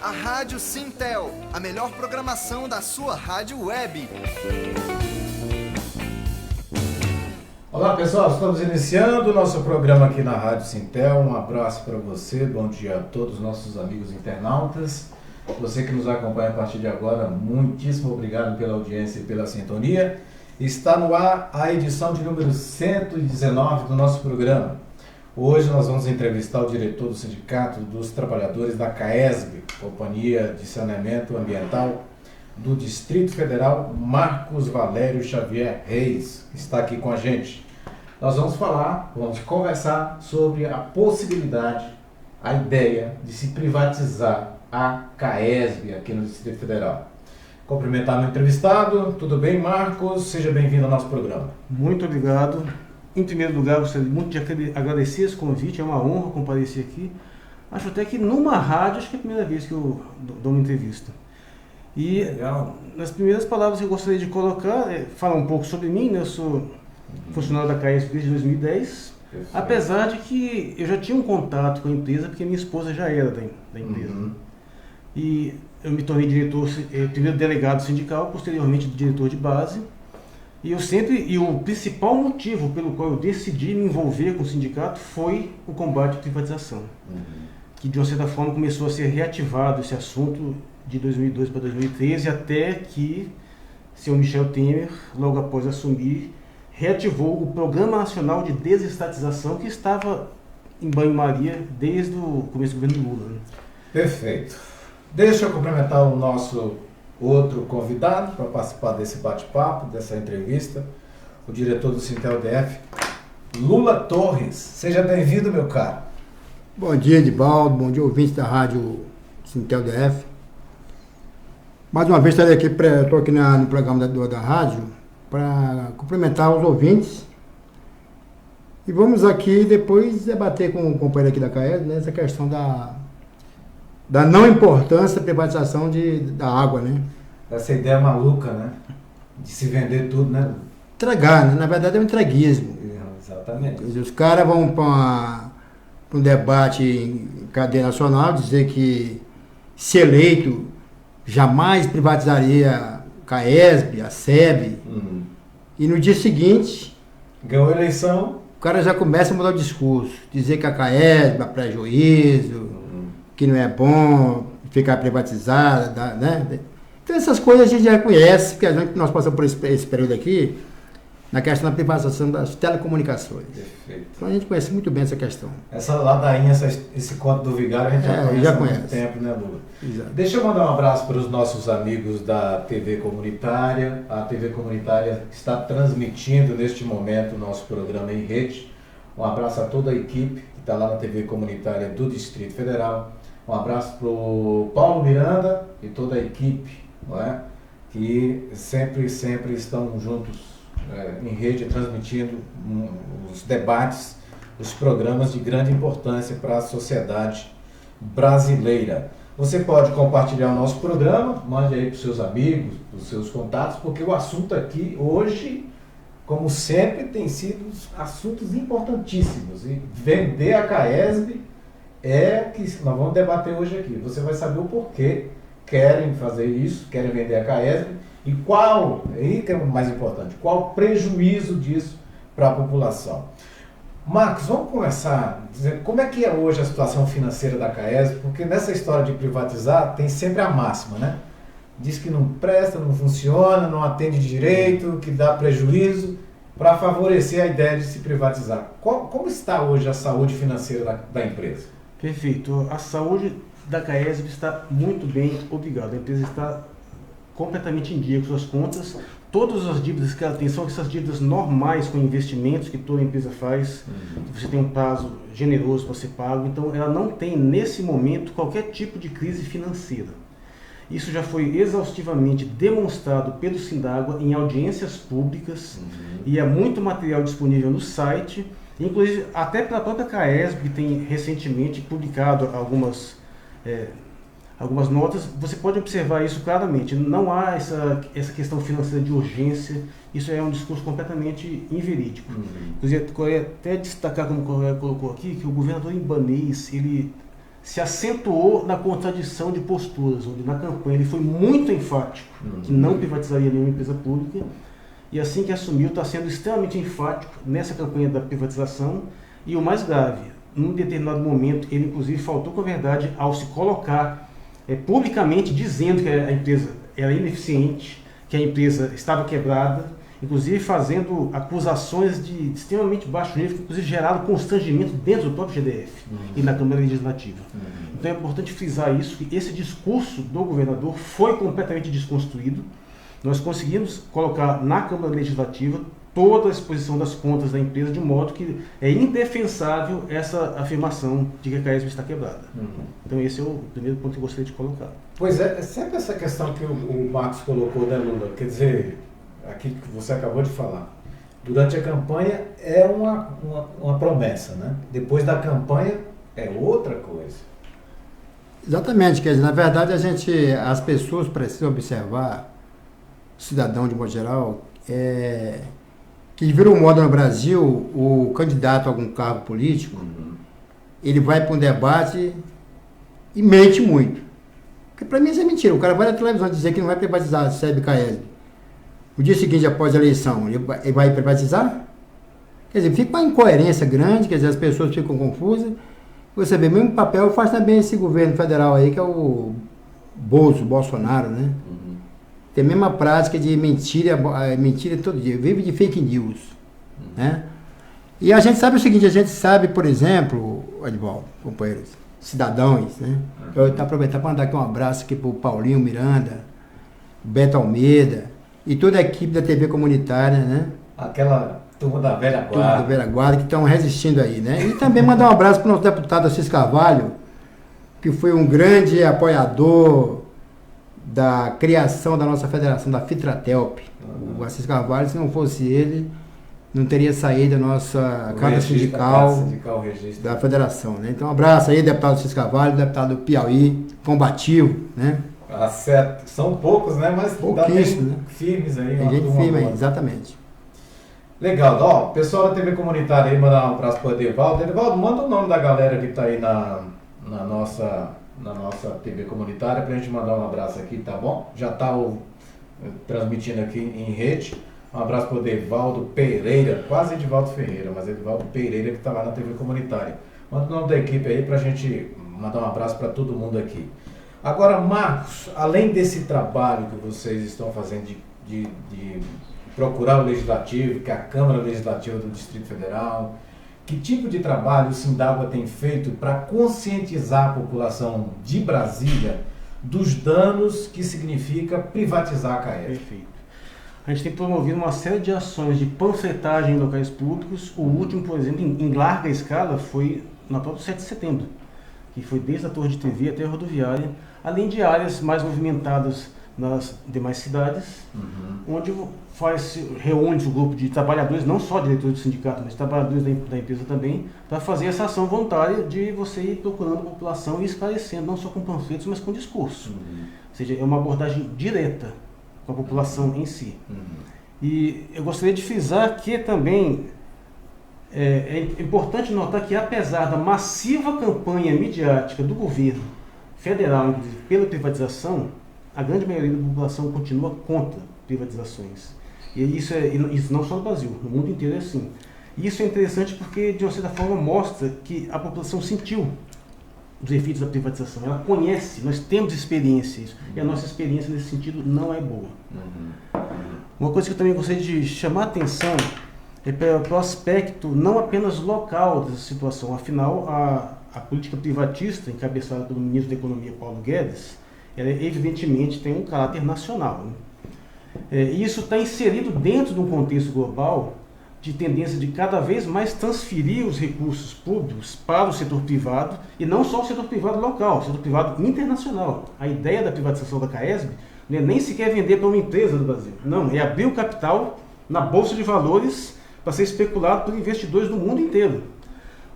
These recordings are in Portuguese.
a Rádio Sintel, a melhor programação da sua rádio web. Olá pessoal, estamos iniciando o nosso programa aqui na Rádio Sintel. Um abraço para você, bom dia a todos os nossos amigos internautas. Você que nos acompanha a partir de agora, muitíssimo obrigado pela audiência e pela sintonia. Está no ar a edição de número 119 do nosso programa. Hoje nós vamos entrevistar o diretor do Sindicato dos Trabalhadores da CAESB, Companhia de Saneamento Ambiental do Distrito Federal, Marcos Valério Xavier Reis, que está aqui com a gente. Nós vamos conversar sobre a possibilidade, a ideia de se privatizar a CAESB aqui no Distrito Federal. Cumprimentar meu entrevistado. Tudo bem, Marcos? Seja bem-vindo ao nosso programa. Muito obrigado. Em primeiro lugar, gostaria muito de agradecer esse convite. É uma honra comparecer aqui. Acho até que numa rádio, acho que é a primeira vez que eu dou uma entrevista. E legal. Nas primeiras palavras que eu gostaria de colocar, falar um pouco sobre mim, né? Eu sou funcionário da CAESB desde 2010, perfeito. Apesar de que eu já tinha um contato com a empresa, porque minha esposa já era da empresa. E eu me tornei diretor, primeiro delegado sindical, posteriormente diretor de base. E o principal motivo pelo qual eu decidi me envolver com o sindicato foi o combate à privatização. Que de uma certa forma começou a ser reativado esse assunto de 2002 para 2013, até que o senhor Michel Temer, logo após assumir, reativou o Programa Nacional de Desestatização, que estava em banho-maria desde o começo do governo Lula. Né? Perfeito. Deixa eu cumprimentar o nosso outro convidado para participar desse bate-papo, dessa entrevista, o diretor do Sintel DF, Lula Torres. Seja bem-vindo, meu caro. Bom dia, Edivaldo. Bom dia, ouvintes da rádio Sintel DF. Mais uma vez estou aqui no programa da rádio para cumprimentar os ouvintes. E vamos aqui depois debater com o companheiro aqui da CAESB, né, essa questão da não importância da privatização da água, né? Essa ideia maluca, né? De se vender tudo, né? Entregar, né? Na verdade é um entreguismo. Exatamente. Os caras vão para um debate em cadeia nacional, dizer que, se eleito, jamais privatizaria a CAESB, a SEB. E no dia seguinte, ganhou a eleição, o cara já começa a mudar o discurso, dizer que a CAESB é prejuízo, que não é bom ficar privatizada, né? Então essas coisas a gente já conhece, porque nós passamos por esse período aqui, na questão da privatização das telecomunicações. Perfeito. Então a gente conhece muito bem essa questão. Essa ladainha, esse conto do vigário, a gente já conhece há muito tempo, né, Lula? Exato. Deixa eu mandar um abraço para os nossos amigos da TV Comunitária. A TV Comunitária está transmitindo neste momento o nosso programa em rede. Um abraço a toda a equipe que está lá na TV Comunitária do Distrito Federal. Um abraço para o Paulo Miranda e toda a equipe, não é? Que sempre estão juntos em rede, transmitindo os debates, os programas de grande importância para a sociedade brasileira. Você pode compartilhar o nosso programa, mande aí para os seus amigos, para os seus contatos, porque o assunto aqui hoje, como sempre, tem sido assuntos importantíssimos. E vender a CAESB é que nós vamos debater hoje aqui. Você vai saber o porquê querem fazer isso, querem vender a CAESB e aí que é o mais importante, qual o prejuízo disso para a população. Marcos, vamos começar dizendo como é que é hoje a situação financeira da CAESB, porque nessa história de privatizar tem sempre a máxima, né? Diz que não presta, não funciona, não atende direito, que dá prejuízo, para favorecer a ideia de se privatizar. Como está hoje a saúde financeira da empresa? Perfeito. A saúde da CAESB está muito bem, obrigado. A empresa está completamente em dia com suas contas. Todas as dívidas que ela tem são essas dívidas normais com investimentos que toda empresa faz. Você tem um prazo generoso para ser pago. Então, ela não tem, nesse momento, qualquer tipo de crise financeira. Isso já foi exaustivamente demonstrado pelo Sindágua em audiências públicas e há muito material disponível no site, inclusive até pela própria CAESB, que tem recentemente publicado algumas notas. Você pode observar isso claramente. Não há essa questão financeira de urgência. Isso é um discurso completamente inverídico. Inclusive, até destacar, como o colega colocou aqui, que o governador Ibanez, ele se acentuou na contradição de posturas, onde na campanha ele foi muito enfático que não privatizaria nenhuma empresa pública, e assim que assumiu está sendo extremamente enfático nessa campanha da privatização, e o mais grave, num determinado momento ele inclusive faltou com a verdade ao se colocar publicamente dizendo que a empresa era ineficiente, que a empresa estava quebrada, inclusive fazendo acusações de extremamente baixo nível, que inclusive geraram constrangimento dentro do próprio GDF e na Câmara Legislativa. Então é importante frisar isso, que esse discurso do governador foi completamente desconstruído. Nós conseguimos colocar na Câmara Legislativa toda a exposição das contas da empresa, de modo que é indefensável essa afirmação de que a CAESB está quebrada. Então esse é o primeiro ponto que eu gostaria de colocar. Pois é sempre essa questão que o Marcos colocou, né, Lula? Quer dizer, aquilo que você acabou de falar. Durante a campanha é uma promessa, né? Depois da campanha é outra coisa. Exatamente, quer dizer, na verdade as pessoas precisam observar, cidadão de modo geral, que virou moda no Brasil, o candidato a algum cargo político, ele vai para um debate e mente muito. Porque para mim isso é mentira. O cara vai na televisão dizer que não vai privatizar a SEB e CAESB. O dia seguinte, após a eleição, ele vai privatizar? Quer dizer, fica uma incoerência grande, quer dizer, as pessoas ficam confusas. Você vê, mesmo papel faz também esse governo federal aí, que é o Bolsonaro, né? Tem a mesma prática de mentira todo dia, vive de fake news, né? E a gente sabe o seguinte, a gente sabe, por exemplo, Edvaldo, companheiros, cidadãos, né? Eu vou aproveitar para mandar aqui um abraço aqui para o Paulinho Miranda, Beto Almeida, e toda a equipe da TV comunitária, né? Aquela turma da velha guarda. Turma da velha guarda, que estão resistindo aí, né? E também mandar um abraço para o nosso deputado Assis Carvalho, que foi um grande apoiador da criação da nossa federação, da Fitratelp. O Assis Carvalho, se não fosse ele, não teria saído da nossa carta sindical da federação, né? Então, um abraço aí, deputado Assis Carvalho, deputado Piauí, combativo, né? Ah, certo. São poucos, né? Mas pouquíssimos, né? Firmes aí. Tem gente firme aí, exatamente. Legal. Ó, pessoal da TV Comunitária aí, mandar um abraço para o Edevaldo. Edevaldo, manda o nome da galera que está aí na nossa TV Comunitária para a gente mandar um abraço aqui, tá bom? Já está transmitindo aqui em rede. Um abraço para o Edevaldo Pereira, quase Edivaldo Ferreira, mas Edivaldo Pereira que está lá na TV Comunitária. Manda o nome da equipe aí para a gente mandar um abraço para todo mundo aqui. Agora, Marcos, além desse trabalho que vocês estão fazendo de procurar o Legislativo, que é a Câmara Legislativa do Distrito Federal, que tipo de trabalho o Sindágua tem feito para conscientizar a população de Brasília dos danos que significa privatizar a CAESB? Perfeito. A gente tem promovido uma série de ações de panfletagem em locais públicos. O último, por exemplo, em larga escala, foi na própria 7 de setembro, que foi desde a Torre de TV até a rodoviária, além de áreas mais movimentadas nas demais cidades, onde reúne-se o grupo de trabalhadores, não só diretores do sindicato, mas trabalhadores da empresa também, para fazer essa ação voluntária de você ir procurando a população e esclarecendo, não só com panfletos, mas com discurso. Ou seja, é uma abordagem direta com a população em si. E eu gostaria de frisar que também é importante notar que, apesar da massiva campanha midiática do governo federal, inclusive, pela privatização, a grande maioria da população continua contra privatizações. E isso não só no Brasil, no mundo inteiro é assim. E isso é interessante porque, de uma certa forma, mostra que a população sentiu os efeitos da privatização. Ela conhece, nós temos experiências, e a nossa experiência nesse sentido não é boa. Uma coisa que eu também gostaria de chamar a atenção é para o aspecto não apenas local dessa situação. Afinal, a política privatista, encabeçada pelo ministro da Economia, Paulo Guedes, ela evidentemente tem um caráter nacional, né? E isso está inserido dentro de um contexto global de tendência de cada vez mais transferir os recursos públicos para o setor privado, e não só o setor privado local, o setor privado internacional. A ideia da privatização da CAESB não é nem sequer vender para uma empresa do Brasil, não, é abrir o capital na Bolsa de Valores para ser especulado por investidores do mundo inteiro.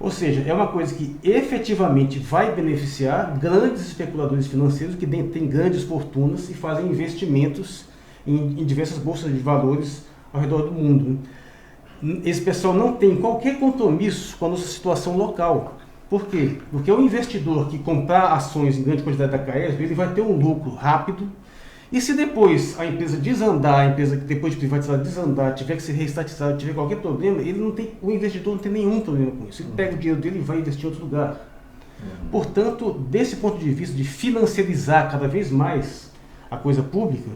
Ou seja, é uma coisa que efetivamente vai beneficiar grandes especuladores financeiros que têm grandes fortunas e fazem investimentos em diversas bolsas de valores ao redor do mundo. Esse pessoal não tem qualquer compromisso com a nossa situação local. Por quê? Porque o investidor que comprar ações em grande quantidade da CAESB, ele vai ter um lucro rápido. E se depois a empresa desandar, a empresa que depois de privatizar desandar, tiver que ser reestatizada, tiver qualquer problema, o investidor não tem nenhum problema com isso. Ele pega o dinheiro dele e vai investir em outro lugar. Portanto, desse ponto de vista de financiarizar cada vez mais a coisa pública,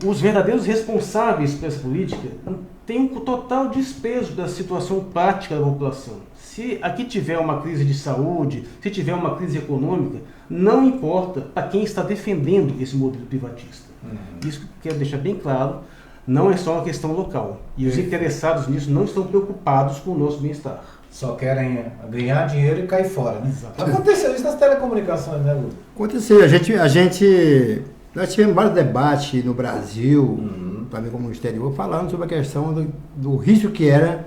os verdadeiros responsáveis por essa política têm um total desprezo da situação prática da população. Se aqui tiver uma crise de saúde, se tiver uma crise econômica, não importa para quem está defendendo esse modelo privatista. Isso que eu quero deixar bem claro, não é só uma questão local. E os interessados nisso não estão preocupados com o nosso bem-estar. Só querem ganhar dinheiro e cair fora, né? Exatamente. Aconteceu isso nas telecomunicações, né, Lu? Aconteceu, nós tivemos vários debates no Brasil, também como no exterior, falando sobre a questão do risco que era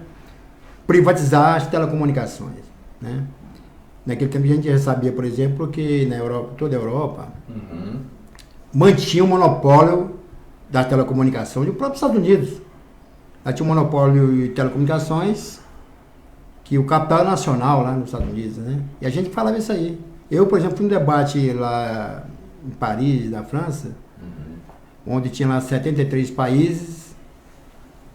privatizar as telecomunicações, né? Naquele tempo a gente já sabia, por exemplo, que na Europa, toda a Europa, mantinha o monopólio da telecomunicação e o próprio Estados Unidos. Lá tinha um monopólio de telecomunicações que o capital é nacional lá nos Estados Unidos, né? E a gente falava isso aí. Eu, por exemplo, fui num debate lá em Paris, na França, onde tinha lá 73 países,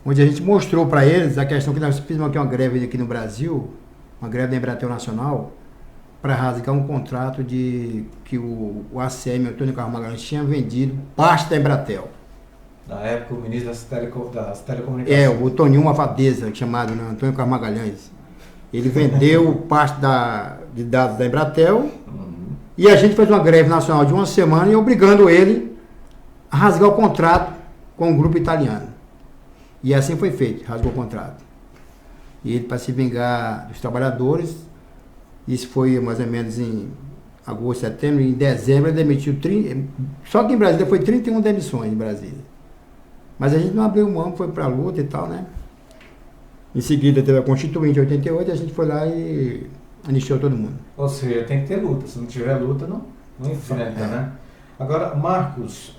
onde a gente mostrou para eles a questão que nós fizemos aqui uma greve aqui no Brasil, uma greve da Embratel Nacional, para rasgar um contrato que o ACM, Antônio Carlos Magalhães, tinha vendido parte da Embratel. Na época, o ministro das telecomunicações. O Toninho Mafadeza, chamado, né, Antônio Carlos Magalhães. Ele vendeu parte de dados da Embratel e a gente fez uma greve nacional de uma semana e obrigando ele a rasgar o contrato com o grupo italiano. E assim foi feito, rasgou o contrato. E ele, para se vingar dos trabalhadores, isso foi mais ou menos em agosto, setembro, em dezembro ele demitiu 30, só que em Brasília foi 31 demissões em Brasília. Mas a gente não abriu mão, foi para a luta e tal, né? Em seguida teve a Constituinte em 88 e a gente foi lá e anistiou todo mundo. Ou seja, tem que ter luta. Se não tiver luta, não enfrenta, né? Agora, Marcos,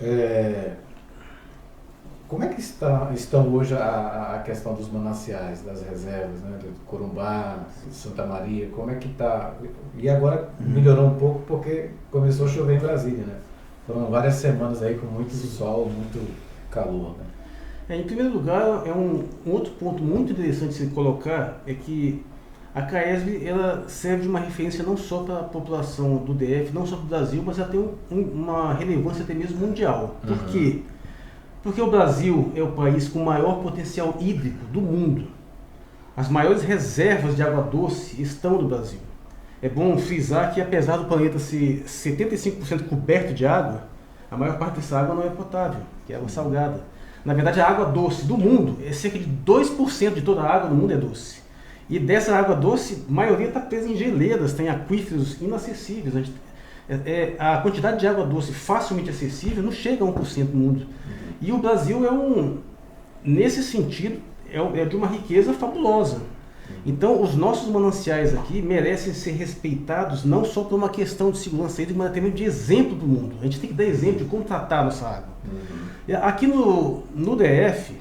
como é que estão hoje a questão dos mananciais, das reservas, né? Do Corumbá, Santa Maria, como é que está? E agora melhorou um pouco porque começou a chover em Brasília, né? Foram várias semanas aí com muito sol, muito calor, né? Em primeiro lugar, um outro ponto muito interessante de se colocar é que a CAESB ela serve de uma referência não só para a população do DF, não só para o Brasil, mas ela tem uma relevância até mesmo mundial. Por quê? Porque o Brasil é o país com o maior potencial hídrico do mundo. As maiores reservas de água doce estão no Brasil. É bom frisar que apesar do planeta ser 75% coberto de água, a maior parte dessa água não é potável, que é água salgada. Na verdade, a água doce do mundo, cerca de 2% de toda a água no mundo é doce. E dessa água doce, a maioria está presa em geleiras, tem aquíferos inacessíveis. A quantidade de água doce facilmente acessível não chega a 1% no mundo. E o Brasil nesse sentido, é de uma riqueza fabulosa. Então, os nossos mananciais aqui merecem ser respeitados não só por uma questão de segurança hídrica, mas também de exemplo do mundo. A gente tem que dar exemplo de como tratar a nossa água. Aqui no DF,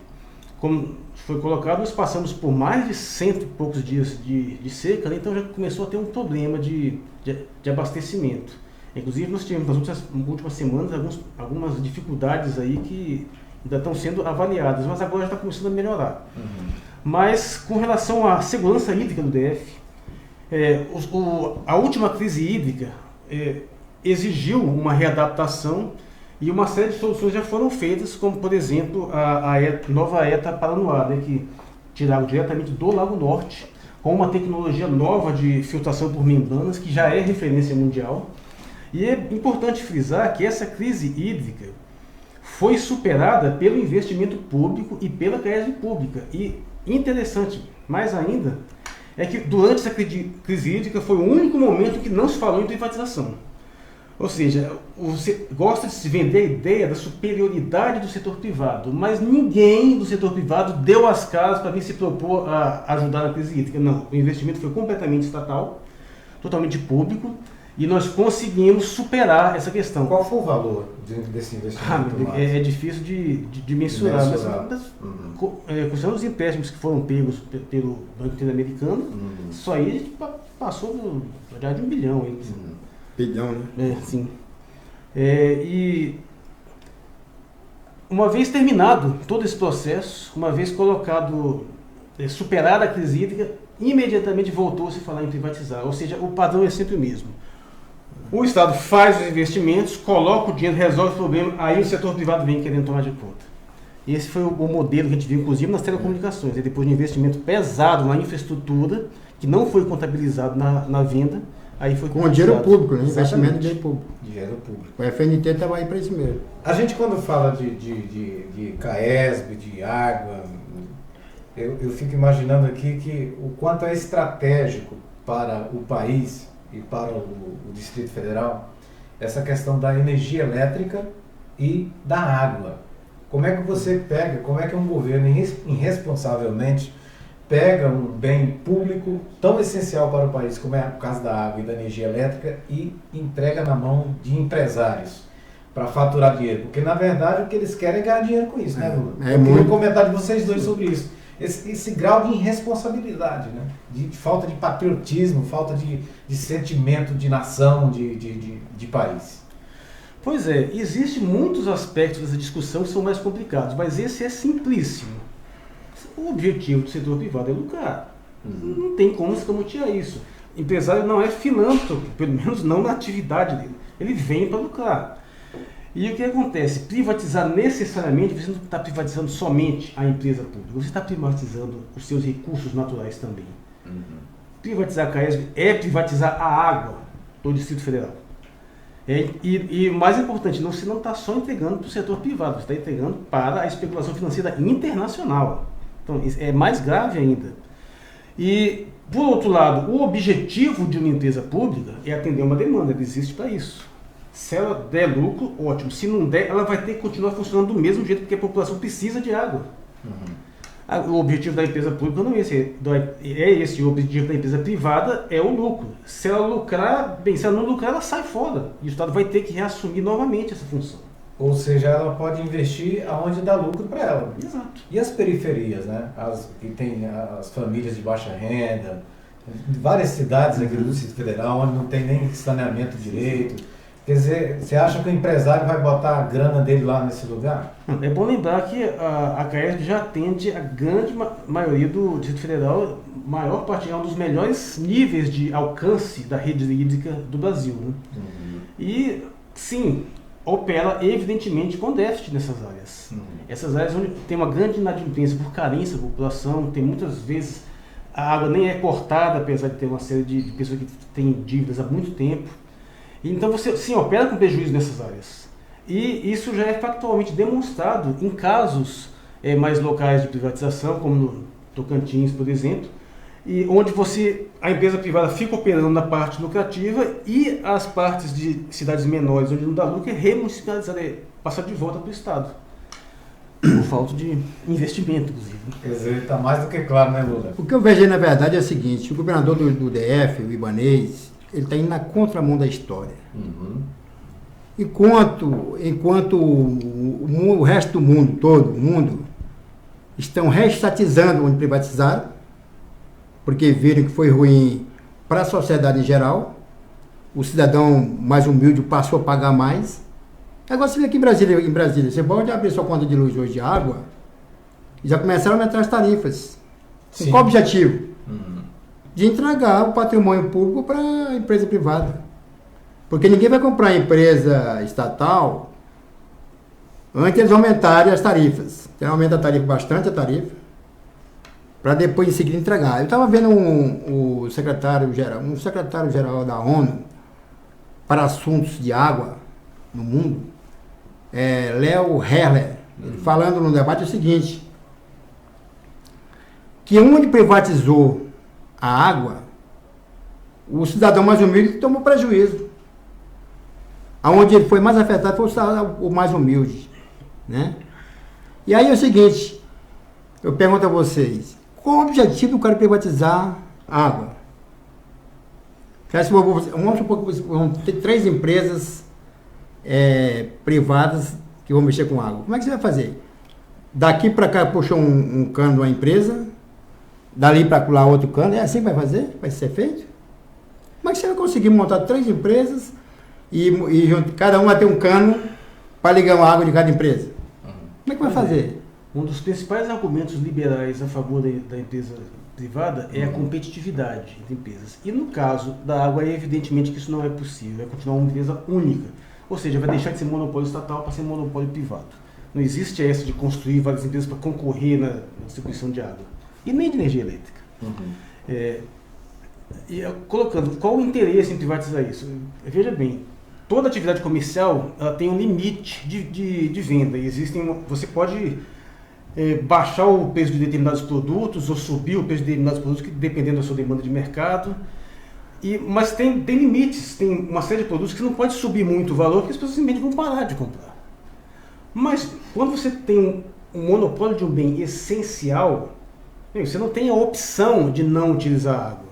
como foi colocado, nós passamos por mais de 100 e poucos dias de seca, né? Então já começou a ter um problema de abastecimento. Inclusive, nós tivemos nas últimas semanas algumas dificuldades aí que ainda estão sendo avaliadas, mas agora já está começando a melhorar. Mas com relação à segurança hídrica do DF, a última crise hídrica exigiu uma readaptação e uma série de soluções já foram feitas, como por exemplo a nova ETA Paranoá, né, que tira água diretamente do Lago Norte, com uma tecnologia nova de filtração por membranas, que já é referência mundial. E é importante frisar que essa crise hídrica foi superada pelo investimento público e pela CAESB pública. E interessante, mais ainda, é que durante essa crise hídrica foi o único momento que não se falou em privatização. Ou seja, você gosta de se vender a ideia da superioridade do setor privado, mas ninguém do setor privado deu as caras para vir se propor a ajudar na crise hídrica. Não, o investimento foi completamente estatal, totalmente público, E nós conseguimos superar essa questão. Qual foi o valor desse investimento? É difícil de mensurar, mas considerando os empréstimos que foram pegos pelo Banco Interamericano, só aí a gente passou já de 1 bilhão. Bilhão, né? Sim. E uma vez terminado todo esse processo, uma vez colocado, superada a crise hídrica, imediatamente voltou-se a falar em privatizar. Ou seja, o padrão é sempre o mesmo. O Estado faz os investimentos, coloca o dinheiro, resolve o problema, aí o setor privado vem querendo tomar de conta. Esse foi o modelo que a gente viu, inclusive, nas telecomunicações. E depois de um investimento pesado na infraestrutura, que não foi contabilizado na venda, aí foi com dinheiro público, né? Investimento de dinheiro público. Dinheiro público. O FNT estava aí para isso mesmo. A gente, quando fala de CAESB, de água, eu fico imaginando aqui que o quanto é estratégico para o país e para o Distrito Federal essa questão da energia elétrica e da água. Como é que você pega, como é que um governo irresponsavelmente pega um bem público tão essencial para o país, como é o caso da água e da energia elétrica, e entrega na mão de empresários para faturar dinheiro? Porque, na verdade, o que eles querem é ganhar dinheiro com isso, né, Lula? Eu queria um comentário de vocês dois sobre isso. Esse grau de irresponsabilidade, né? De falta de patriotismo, falta de sentimento de nação, de país. Pois é, existem muitos aspectos dessa discussão que são mais complicados, mas esse é simplíssimo. O objetivo do setor privado é lucrar. Não tem como escamotear isso. O empresário não é filântropo, pelo menos não na atividade dele. Ele vem para lucrar. E o que acontece? Privatizar necessariamente, você não está privatizando somente a empresa pública, você está privatizando os seus recursos naturais também. Privatizar a CAESB é privatizar a água do Distrito Federal. E o mais importante, você não está só entregando para o setor privado, você está entregando para a especulação financeira internacional. Então, é mais grave ainda. E, por outro lado, o objetivo de uma empresa pública é atender uma demanda, ela existe para isso. Se ela der lucro, ótimo. Se não der, ela vai ter que continuar funcionando do mesmo jeito, porque a população precisa de água. O objetivo da empresa pública não é esse. O objetivo da empresa privada é o lucro. Se ela lucrar, bem, se ela não lucrar, ela sai fora. E o Estado vai ter que reassumir novamente essa função. Ou seja, ela pode investir aonde dá lucro para ela. Exato. E as periferias, né? Que tem as famílias de baixa renda, várias cidades aqui do Distrito Federal onde não tem nem saneamento direito. Quer dizer, você acha que o empresário vai botar a grana dele lá nesse lugar? É bom lembrar que a CAESB já atende a grande maioria do Distrito Federal, maior parte, é um dos melhores níveis de alcance da rede hídrica do Brasil. Né? E, sim, opera evidentemente com déficit nessas áreas. Essas áreas onde tem uma grande inadimplência por carência da população, tem muitas vezes a água nem é cortada, apesar de ter uma série de pessoas que têm dívidas há muito tempo. Então você, sim, opera com prejuízo nessas áreas. E isso já é factualmente demonstrado em casos mais locais de privatização, como no Tocantins, por exemplo, e onde a empresa privada fica operando na parte lucrativa e as partes de cidades menores, onde não dá lucro, é remunicipalizada, passar de volta para o Estado. Por falta de investimento, inclusive. Quer dizer, está mais do que claro, né, Lula? O que eu vejo aí, na verdade, é o seguinte: o governador do DF, o Ibanez, ele está indo na contramão da história. Enquanto o resto do mundo, todo o mundo, estão reestatizando onde privatizaram, porque viram que foi ruim para a sociedade em geral, o cidadão mais humilde passou a pagar mais. Agora você vê aqui em Brasília, você pode abrir sua conta de luz hoje de água, e já começaram a aumentar as tarifas. Com qual objetivo? De entregar o patrimônio público para a empresa privada. Porque ninguém vai comprar empresa estatal antes eles aumentarem as tarifas. Então aumenta a tarifa, bastante a tarifa, para depois em seguida entregar. Eu estava vendo um secretário-geral da ONU para assuntos de água no mundo, Léo Herler, falando no debate o seguinte, que onde privatizou a água, o cidadão mais humilde tomou prejuízo. Aonde ele foi mais afetado foi o mais humilde, né? E aí é o seguinte, eu pergunto a vocês, qual o objetivo do cara privatizar a água? Vamos supor que vão ter 3 empresas privadas que vão mexer com água. Como é que você vai fazer? Daqui para cá puxa um cano de uma empresa, dali para lá outro cano, é assim que vai fazer? Vai ser feito? Como é que você vai conseguir montar 3 empresas e cada uma vai ter um cano para ligar a água de cada empresa? Como é que vai fazer? Um dos principais argumentos liberais a favor da empresa privada é a competitividade entre empresas. E no caso da água, é evidentemente que isso não é possível, vai continuar uma empresa única. Ou seja, vai deixar de ser monopólio estatal para ser monopólio privado. Não existe essa de construir várias empresas para concorrer na distribuição de água. E nem de energia elétrica. Colocando, qual o interesse em privatizar isso? Veja bem, toda atividade comercial ela tem um limite de venda. E você pode baixar o preço de determinados produtos ou subir o preço de determinados produtos, dependendo da sua demanda de mercado. Mas tem limites, tem uma série de produtos que você não pode subir muito o valor, porque as pessoas simplesmente vão parar de comprar. Mas quando você tem um monopólio de um bem essencial, você não tem a opção de não utilizar água.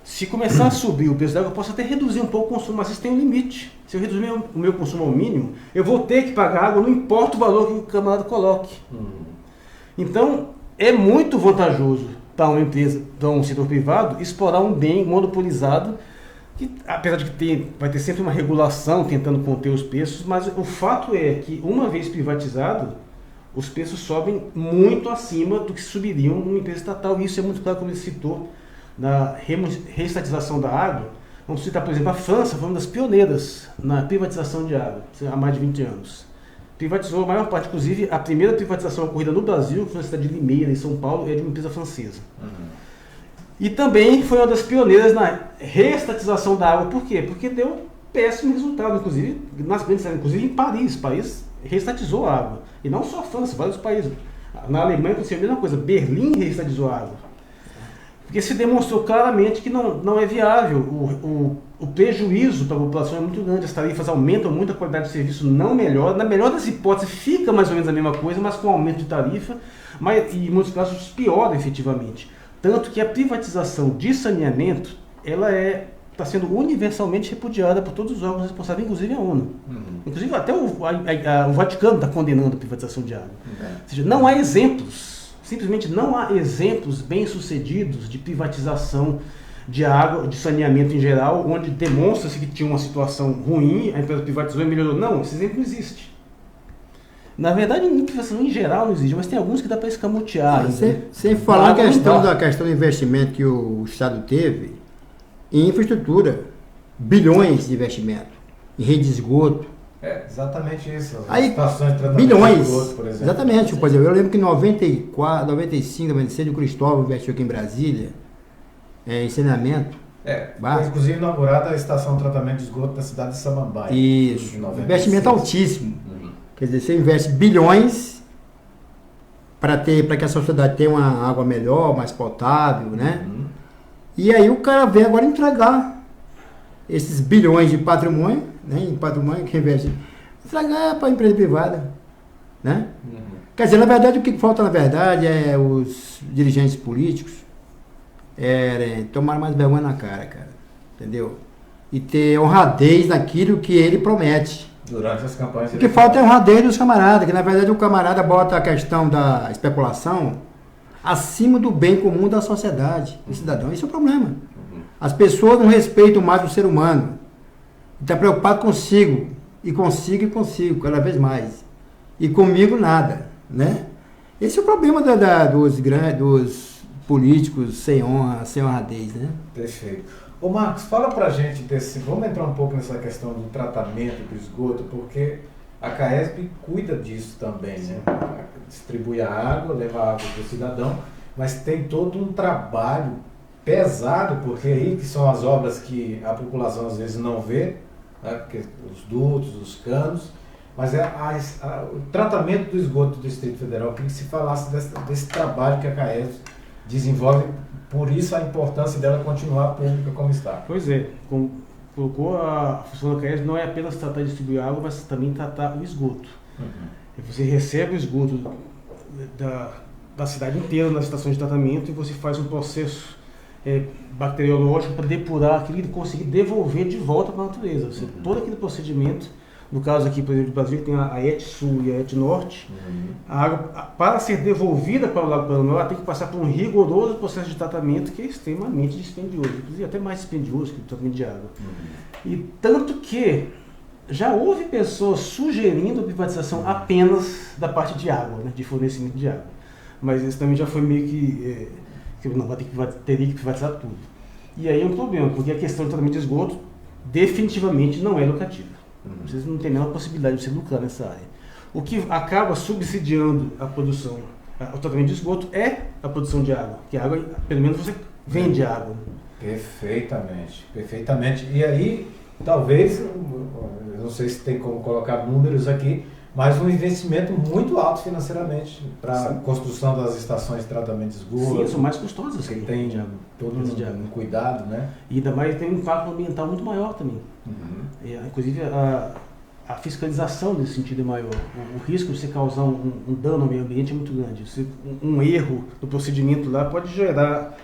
Se começar a subir o preço da água, eu posso até reduzir um pouco o consumo, mas isso tem um limite. Se eu reduzir o meu consumo ao mínimo, eu vou ter que pagar água, não importa o valor que o camarada coloque. Então, é muito vantajoso para uma empresa, para um setor privado, explorar um bem monopolizado, que, apesar de que vai ter sempre uma regulação tentando conter os preços, mas o fato é que, uma vez privatizado, os preços sobem muito acima do que subiriam numa empresa estatal. E isso é muito claro, como ele citou, na reestatização da água. Vamos citar, por exemplo, a França, foi uma das pioneiras na privatização de água, há mais de 20 anos. Privatizou a maior parte, inclusive, a primeira privatização ocorrida no Brasil, que foi na cidade de Limeira, em São Paulo, é de uma empresa francesa. E também foi uma das pioneiras na reestatização da água. Por quê? Porque deu péssimo resultado, inclusive em Paris. Paris reestatizou a água. E não só a França, vários países. Na Alemanha aconteceu a mesma coisa. Berlim reestatizou a água. Porque se demonstrou claramente que não é viável. O prejuízo para a população é muito grande. As tarifas aumentam muito, a qualidade do serviço não melhora. Na melhor das hipóteses, fica mais ou menos a mesma coisa, mas com aumento de tarifa. E em muitos casos piora efetivamente. Tanto que a privatização de saneamento, ela está sendo universalmente repudiada por todos os órgãos responsáveis, inclusive a ONU. Inclusive até o Vaticano está condenando a privatização de água. Ou seja, não há exemplos, simplesmente não há exemplos bem-sucedidos de privatização de água, de saneamento em geral, onde demonstra-se que tinha uma situação ruim, a empresa privatizou e melhorou. Não, esse exemplo não existe. Na verdade, a privatização em geral não existe, mas tem alguns que dá para escamotear. Sem falar da questão do investimento que o Estado teve em infraestrutura, bilhões de investimento, em rede de esgoto. Exatamente isso. Aí, bilhões, de esgoto, por exemplo. Exatamente. Por exemplo, eu lembro que em 94, 95, 96, o Cristóvão investiu aqui em Brasília, em saneamento. Inclusive inaugurada a estação de tratamento de esgoto da cidade de Samambaia. Isso, investimento altíssimo. Quer dizer, você investe bilhões para que a sociedade tenha uma água melhor, mais potável, né? E aí o cara vem agora entregar esses bilhões de patrimônio, né? Em patrimônio que investe, entregar para a empresa privada, né? Quer dizer, na verdade, o que falta, na verdade, é os dirigentes políticos tomar mais vergonha na cara, entendeu? E ter honradez naquilo que ele promete. Durante as campanhas. O que falta é honradez dos camaradas, que na verdade o camarada bota a questão da especulação acima do bem comum da sociedade, do cidadão. Esse é o problema. As pessoas não respeitam mais o ser humano. Está preocupado consigo. E consigo, cada vez mais. E comigo nada, né? Esse é o problema dos políticos sem honra, sem honradez, né? Perfeito. Ô Marcos, fala pra gente vamos entrar um pouco nessa questão do tratamento do esgoto, porque a CAESP cuida disso também, né? Distribui a água, leva a água para o cidadão, mas tem todo um trabalho pesado, porque aí que são as obras que a população às vezes não vê, né? Porque os dutos, os canos, mas o tratamento do esgoto do Distrito Federal. Eu queria que se falasse desse trabalho que a CAESP desenvolve. Por isso a importância dela continuar pública como está. Pois é, colocou a função da CAESP não é apenas tratar de distribuir água, mas também tratar o esgoto. Você recebe o esgoto da cidade inteira nas estações de tratamento e você faz um processo bacteriológico para depurar aquilo e conseguir devolver de volta para a natureza. Ou seja, todo aquele procedimento, no caso aqui, por exemplo, do Brasil, tem a ET Sul e a ET Norte, a água, para ser devolvida para o Lago Paranoá, tem que passar por um rigoroso processo de tratamento que é extremamente dispendioso, inclusive até mais dispendioso que o tratamento de água. E tanto que já houve pessoas sugerindo a privatização apenas da parte de água, né, de fornecimento de água. Mas isso também já foi meio que não, teria que privatizar tudo. E aí é um problema, porque a questão do tratamento de esgoto definitivamente não é lucrativa. Vocês não têm a menor possibilidade de você lucrar nessa área. O que acaba subsidiando a produção, o tratamento de esgoto é a produção de água, que a água, pelo menos você vende água. Perfeitamente, perfeitamente. E aí, talvez, eu não sei se tem como colocar números aqui, mas um investimento muito alto financeiramente para a construção das estações de tratamento de esgoto. Sim, são mais custosas. Que tem todo um cuidado, né? E ainda mais tem um impacto ambiental muito maior também. Inclusive a fiscalização nesse sentido é maior. O risco de você causar um dano ao meio ambiente é muito grande. Um erro do procedimento lá pode gerar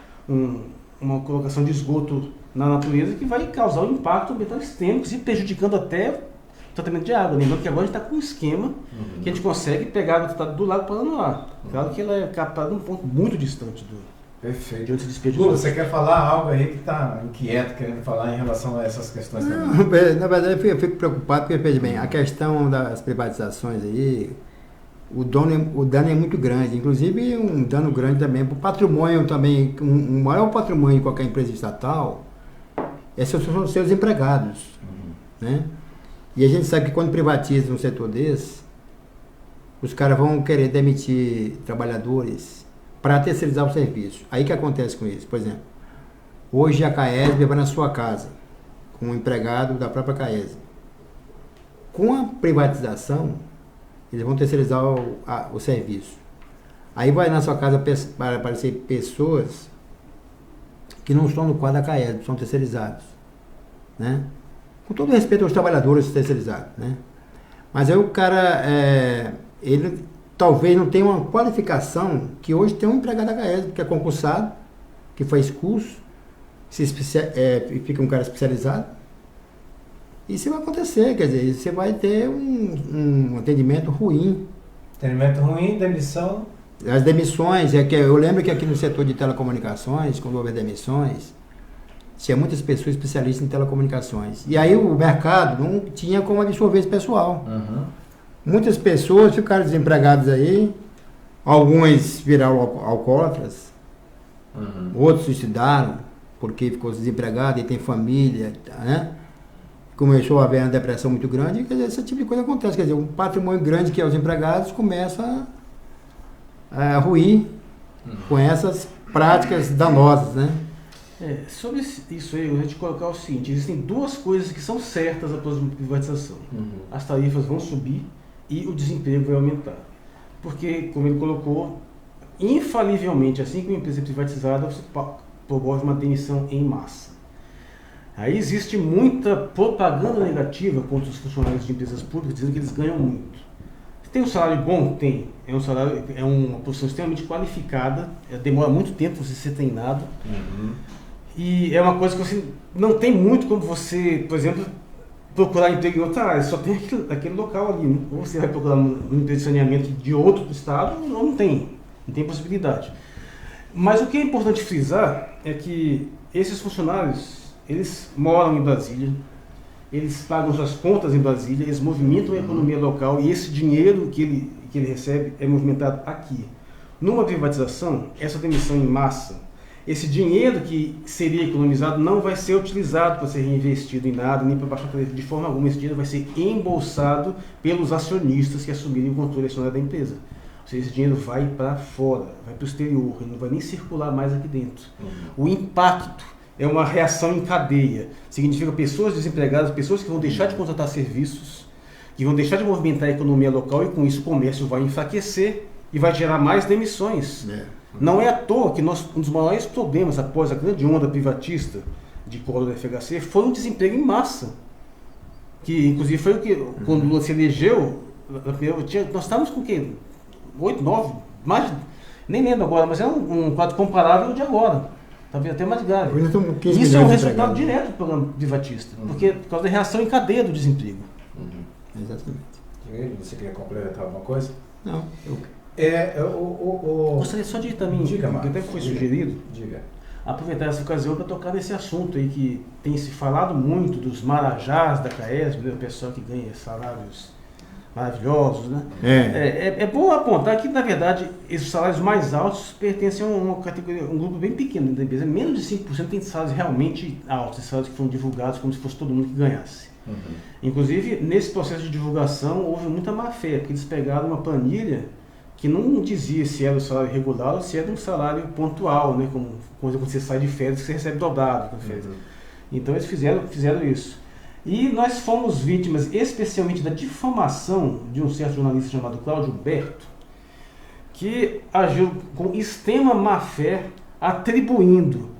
uma colocação de esgoto na natureza que vai causar um impacto ambiental extremo, se prejudicando até o tratamento de água. Lembrando que agora a gente está com um esquema que a gente consegue pegar a água do Lago Paranoá. Claro que ela é captada num ponto muito distante Perfeito. de onde se despede. Lula, você quer falar algo aí que está inquieto, querendo falar em relação a essas questões também? Na verdade, eu fico preocupado porque, veja bem, a questão das privatizações aí, o dano é muito grande, inclusive um dano grande também para o patrimônio também, um maior patrimônio de qualquer empresa estatal são os seus empregados, né? E a gente sabe que quando privatiza um setor desse, os caras vão querer demitir trabalhadores para terceirizar o serviço. Aí o que acontece com isso? Por exemplo, hoje a CAESB vai na sua casa com um empregado da própria CAESB. Com a privatização, eles vão terceirizar o serviço. Aí vai na sua casa para aparecer pessoas que não estão no quadro da CAESB, são terceirizados, né? Com todo respeito aos trabalhadores terceirizados, né? Mas aí o cara, ele talvez não tenha uma qualificação que hoje tem um empregado da CAESB, que é concursado, que faz curso, fica um cara especializado. Isso vai acontecer, quer dizer, você vai ter um atendimento ruim. Atendimento ruim, demissão. As demissões, eu lembro que aqui no setor de telecomunicações, quando houve demissões, tinha muitas pessoas especialistas em telecomunicações. E aí o mercado não tinha como absorver esse pessoal. Muitas pessoas ficaram desempregadas aí, alguns viraram alcoólatras, outros suicidaram porque ficou desempregado e tem família, né? Começou a haver uma depressão muito grande, quer dizer, esse tipo de coisa acontece, quer dizer, um patrimônio grande que é os empregados começa a ruir com essas práticas danosas, né? Sobre isso aí, eu vou te colocar o seguinte: existem duas coisas que são certas após uma privatização. As tarifas vão subir e o desemprego vai aumentar. Porque, como ele colocou, infalivelmente, assim que uma empresa é privatizada, você promove uma demissão em massa. Aí existe muita propaganda negativa contra os funcionários de empresas públicas, dizendo que eles ganham muito. Tem um salário bom? Tem. É uma posição extremamente qualificada, demora muito tempo para você ser treinado. E é uma coisa que você não tem muito como você, por exemplo, procurar emprego em outra área, só tem aquele local ali. Né? Ou você vai procurar um emprego de saneamento de outro estado, não tem possibilidade. Mas o que é importante frisar é que esses funcionários, eles moram em Brasília, eles pagam suas contas em Brasília, eles movimentam a economia local e esse dinheiro que ele recebe é movimentado aqui. Numa privatização, essa demissão em massa, esse dinheiro que seria economizado não vai ser utilizado para ser reinvestido em nada, nem para baixar de forma alguma. Esse dinheiro vai ser embolsado pelos acionistas que assumirem o controle acionário da empresa. Ou seja, esse dinheiro vai para fora, vai para o exterior, ele não vai nem circular mais aqui dentro. O impacto é uma reação em cadeia. Significa pessoas desempregadas, pessoas que vão deixar de contratar serviços, que vão deixar de movimentar a economia local e com isso o comércio vai enfraquecer e vai gerar mais demissões. Não é à toa que um dos maiores problemas após a grande onda privatista de Collor da FHC foi o desemprego em massa. Que inclusive foi o que, quando o Lula se elegeu, nós estávamos com o quê? 8, 9, mais, nem lembro agora, mas é um quadro comparável de agora. talvez até mais grave. Hoje nós estamos com 15 Isso é um milhões de resultado empregados. direto do programa privatista, porque por causa da reação em cadeia do desemprego. Exatamente. Você quer complementar alguma coisa? Não, Gostaria só de também, Diga, que Marcos, até foi diga. sugerido, Diga. aproveitar essa ocasião para tocar nesse assunto aí que tem se falado muito dos marajás da CAESB, né, o pessoal que ganha salários maravilhosos, né? É bom apontar que, na verdade, esses salários mais altos pertencem a uma categoria, um grupo bem pequeno da empresa. Menos de 5% tem salários realmente altos, salários que foram divulgados como se fosse todo mundo que ganhasse. Inclusive, nesse processo de divulgação, houve muita má-fé, porque eles pegaram uma planilha que não dizia se era o salário regular ou se era um salário pontual, né? Como quando você sai de férias, você recebe dobrado na férias. Então, eles fizeram isso. E nós fomos vítimas, especialmente, da difamação de um certo jornalista chamado Cláudio Berto, que agiu com extrema má-fé, atribuindo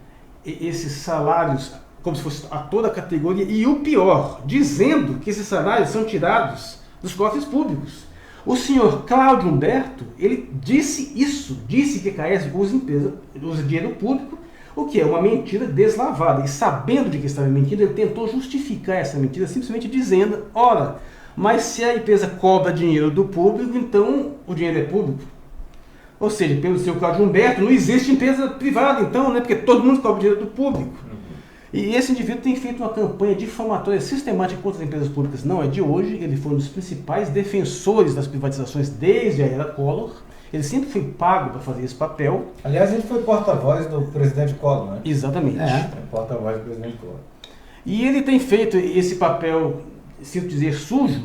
esses salários como se fosse a toda a categoria, e o pior, dizendo que esses salários são tirados dos cofres públicos. O senhor Cláudio Humberto, ele disse isso, disse que a CAESB usa dinheiro público, o que é uma mentira deslavada. E sabendo de que estava mentindo, ele tentou justificar essa mentira simplesmente dizendo, ora, mas se a empresa cobra dinheiro do público, então o dinheiro é público. Ou seja, pelo seu Cláudio Humberto, não existe empresa privada então, né? Porque todo mundo cobra dinheiro do público. E esse indivíduo tem feito uma campanha difamatória sistemática contra as empresas públicas. Não é de hoje, ele foi um dos principais defensores das privatizações desde a era Collor. Ele sempre foi pago para fazer esse papel. Aliás, ele foi porta-voz do presidente Collor, né? Exatamente. Porta-voz do presidente Collor. E ele tem feito esse papel, sinto dizer, sujo,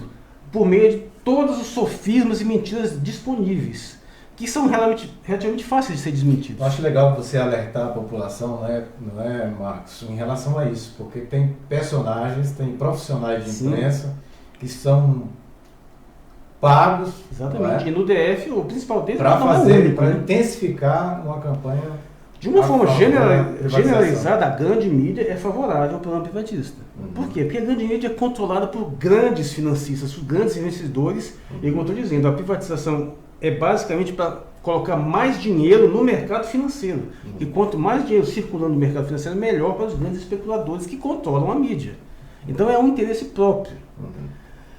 por meio de todos os sofismas e mentiras disponíveis, que são relativamente fáceis de ser desmentidos. Eu acho legal você alertar a população, né, não é, Marcos, em relação a isso, porque tem personagens, tem profissionais de imprensa que são pagos. Exatamente. E no DF, o principal deles para não é fazer, único, para né? intensificar uma campanha. De uma forma privatização. generalizada, a grande mídia é favorável ao plano privatista. Por quê? Porque a grande mídia é controlada por grandes financistas, por grandes investidores. E como eu estou dizendo, a privatização é basicamente para colocar mais dinheiro no mercado financeiro. E quanto mais dinheiro circulando no mercado financeiro, melhor para os grandes especuladores que controlam a mídia. Então é um interesse próprio.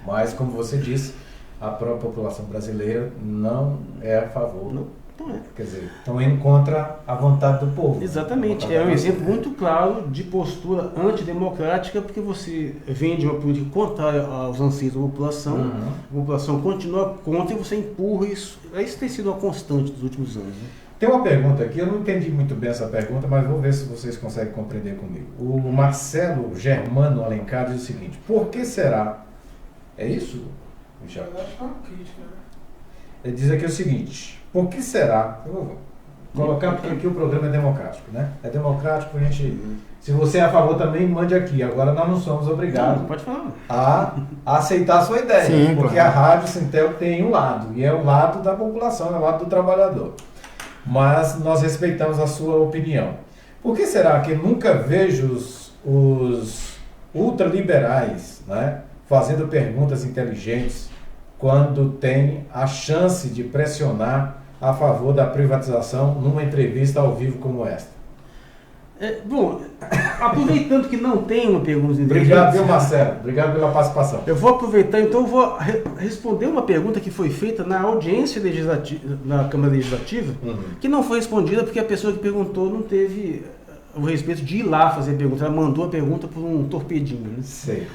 Mas, como você disse, a própria população brasileira não é a favor. Não é. Quer dizer, estão indo contra a vontade do povo. Exatamente. É um exemplo muito claro de postura antidemocrática, porque você vende uma política contrária aos anseios da população, a população continua contra e você empurra isso. Isso tem sido uma constante dos últimos anos. Né? Tem uma pergunta aqui, eu não entendi muito bem essa pergunta, mas vou ver se vocês conseguem compreender comigo. O Marcelo Germano Alencar diz o seguinte: por que será? É isso, Michel? Eu acho que é uma crítica, né? Ele diz aqui o seguinte: por que será? Eu vou colocar porque aqui o programa é democrático, né? É democrático, a gente. Se você é a favor também, mande aqui. Agora nós não somos obrigados Não, pode falar. a aceitar a sua ideia. Sim, porque claro. a Rádio Sintel tem um lado, e é o lado da população, é o lado do trabalhador. Mas nós respeitamos a sua opinião. Por que será que eu nunca vejo os ultraliberais, né, fazendo perguntas inteligentes quando tem a chance de pressionar a favor da privatização numa entrevista ao vivo como esta? Bom, aproveitando que não tem uma pergunta Obrigado, viu, Marcelo? Obrigado pela participação. eu vou aproveitar, então, vou responder uma pergunta que foi feita na audiência legislativa, na Câmara Legislativa, que não foi respondida porque a pessoa que perguntou não teve o respeito de ir lá fazer a pergunta. Ela mandou a pergunta por um torpedinho. Né? Sei.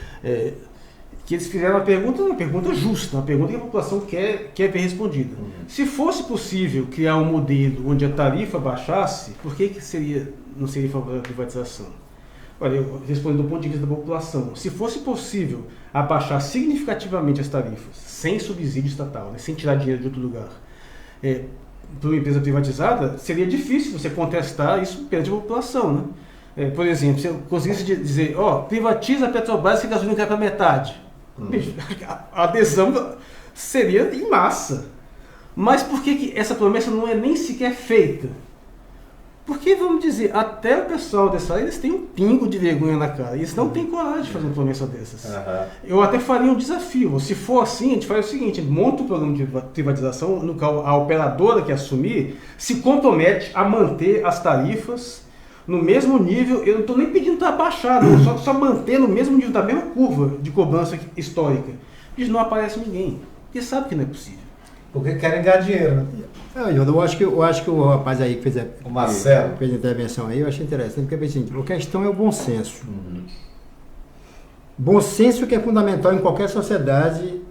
Que eles fizeram uma pergunta justa, uma pergunta que a população quer ver respondida. Se fosse possível criar um modelo onde a tarifa baixasse, por que não seria favorável à privatização? Olha, eu respondo do ponto de vista da população. Se fosse possível abaixar significativamente as tarifas, sem subsídio estatal, né, sem tirar dinheiro de outro lugar, para uma empresa privatizada, seria difícil você contestar isso perante a população. Né? Por exemplo, se eu conseguisse dizer, privatiza a Petrobras e a gasolina cai para metade. Bicho, a adesão seria em massa. Mas por que essa promessa não é nem sequer feita? Porque, vamos dizer, até o pessoal dessa área, eles têm um pingo de vergonha na cara. Eles não têm coragem de fazer uma promessa dessas. Eu até faria um desafio. Se for assim, a gente faz o seguinte: monta um programa de privatização no qual a operadora que assumir se compromete a manter as tarifas no mesmo nível, eu não estou nem pedindo para baixar, não, só manter no mesmo nível da mesma curva de cobrança histórica. Diz, não aparece ninguém, porque sabe que não é possível. Porque querem ganhar dinheiro, né? Eu acho que o rapaz aí que fez O Marcelo. fez a intervenção aí, eu achei interessante, porque assim, a questão é o bom senso. Bom senso que é fundamental em qualquer sociedade,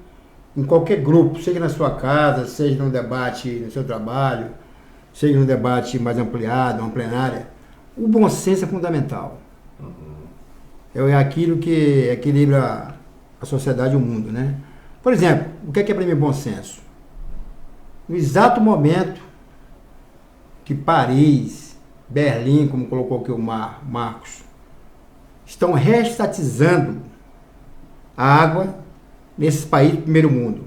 em qualquer grupo, seja na sua casa, seja num debate no seu trabalho, seja num debate mais ampliado, uma plenária. O bom senso é fundamental. É aquilo que equilibra a sociedade e o mundo, né? Por exemplo, o que é para mim bom senso? No exato momento que Paris, Berlim, como colocou aqui o Marcos, estão reestatizando a água nesses países do primeiro mundo,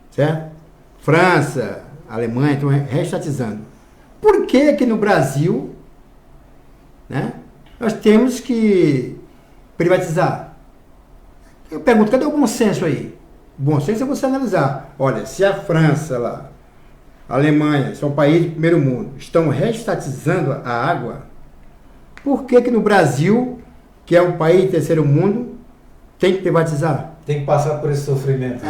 certo? França, Alemanha estão reestatizando. Por que aqui no Brasil, né, nós temos que privatizar? Eu pergunto, cadê o bom senso aí? O bom senso é você analisar. Olha, se a França lá, a Alemanha, são países do primeiro mundo, estão reestatizando a água, por que no Brasil, que é um país do terceiro mundo, tem que privatizar? Tem que passar por esse sofrimento.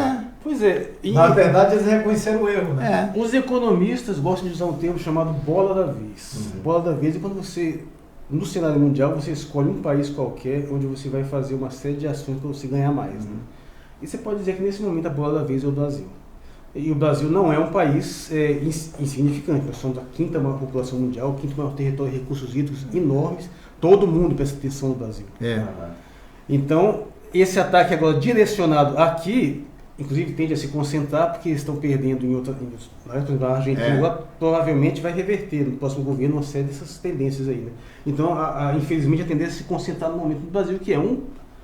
Pois é. Na verdade, eles reconheceram o erro, né? Os economistas gostam de usar um termo chamado bola da vez. Bola da vez é quando você, no cenário mundial, você escolhe um país qualquer onde você vai fazer uma série de ações para você ganhar mais. Né? E você pode dizer que nesse momento a bola da vez é o Brasil. E o Brasil não é um país insignificante. Nós somos a quinta maior população mundial, o quinto maior território de recursos hídricos enormes. Todo mundo presta atenção no Brasil. Então, esse ataque agora direcionado aqui, inclusive tende a se concentrar porque eles estão perdendo em outra... A Argentina agora provavelmente vai reverter no próximo governo uma série dessas tendências aí. Né? Então, infelizmente, a tendência é se concentrar no momento do Brasil, que é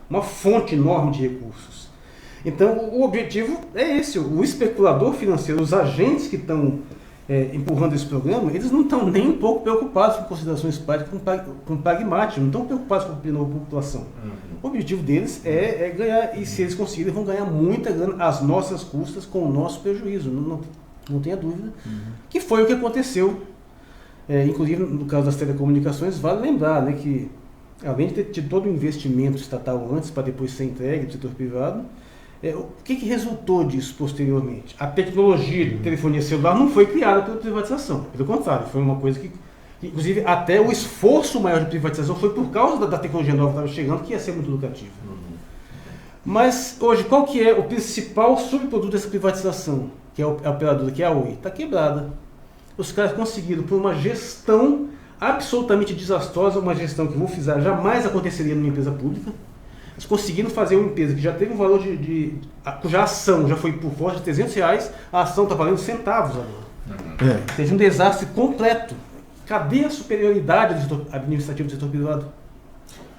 uma fonte enorme de recursos. Então, o objetivo é esse. O especulador financeiro, os agentes que estão empurrando esse programa, eles não estão nem um pouco preocupados com considerações práticas, com pragmático, não estão preocupados com a opinião da população. O objetivo deles é ganhar, e se eles conseguirem, vão ganhar muita grana às nossas custas, com o nosso prejuízo, não tenha dúvida, que foi o que aconteceu. Inclusive, no caso das telecomunicações, vale lembrar, né, que, além de ter tido todo o investimento estatal antes, para depois ser entregue do setor privado, o que resultou disso posteriormente? A tecnologia de telefonia celular não foi criada pela privatização, pelo contrário, foi uma coisa que, inclusive, até o esforço maior de privatização foi por causa da tecnologia nova que estava chegando, que ia ser muito lucrativa. Mas, hoje, qual que é o principal subproduto dessa privatização? Que é a operadora, que é a Oi, está quebrada. Os caras conseguiram, por uma gestão absolutamente desastrosa, uma gestão que, vou frisar, jamais aconteceria numa empresa pública. Eles conseguiram fazer uma empresa que já teve um valor cuja ação já foi por volta de R$300, a ação está valendo centavos agora. Seja um desastre completo. Cadê a superioridade do setor administrativo do setor privado?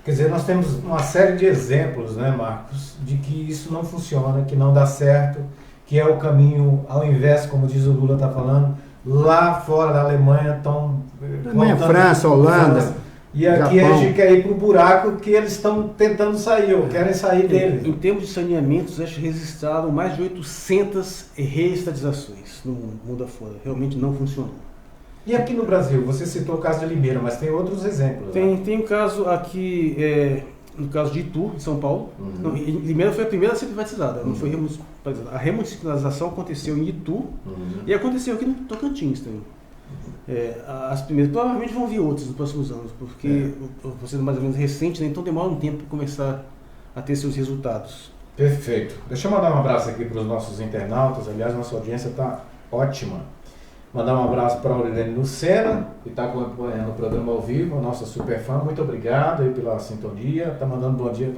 Quer dizer, nós temos uma série de exemplos, né, Marcos, de que isso não funciona, que não dá certo, que é o caminho, ao invés, como diz o Lula está falando, lá fora da Alemanha estão... Alemanha, França, Holanda... E aqui Japão. A gente quer ir para o buraco que eles estão tentando sair, ou querem sair dele. Em termos de saneamentos, acho que registraram mais de 800 reestatizações no mundo afora. Realmente não funcionou. E aqui no Brasil? Você citou o caso de Limeira, mas tem outros exemplos. Tem um caso aqui, no caso de Itu, de São Paulo. Não, Limeira foi a primeira a ser privatizada, não foi remunicipalizada. A remunicipalização aconteceu em Itu e aconteceu aqui no Tocantins também. As primeiras provavelmente vão vir outras nos próximos anos, porque você é mais ou menos recente, né? Então demora um tempo para começar a ter seus resultados. Perfeito. Deixa eu mandar um abraço aqui para os nossos internautas. Aliás, nossa audiência está ótima. Mandar um abraço para a Aurilene Lucena, que está acompanhando o programa ao vivo, a nossa super fã. Muito obrigado aí pela sintonia. Está mandando bom dia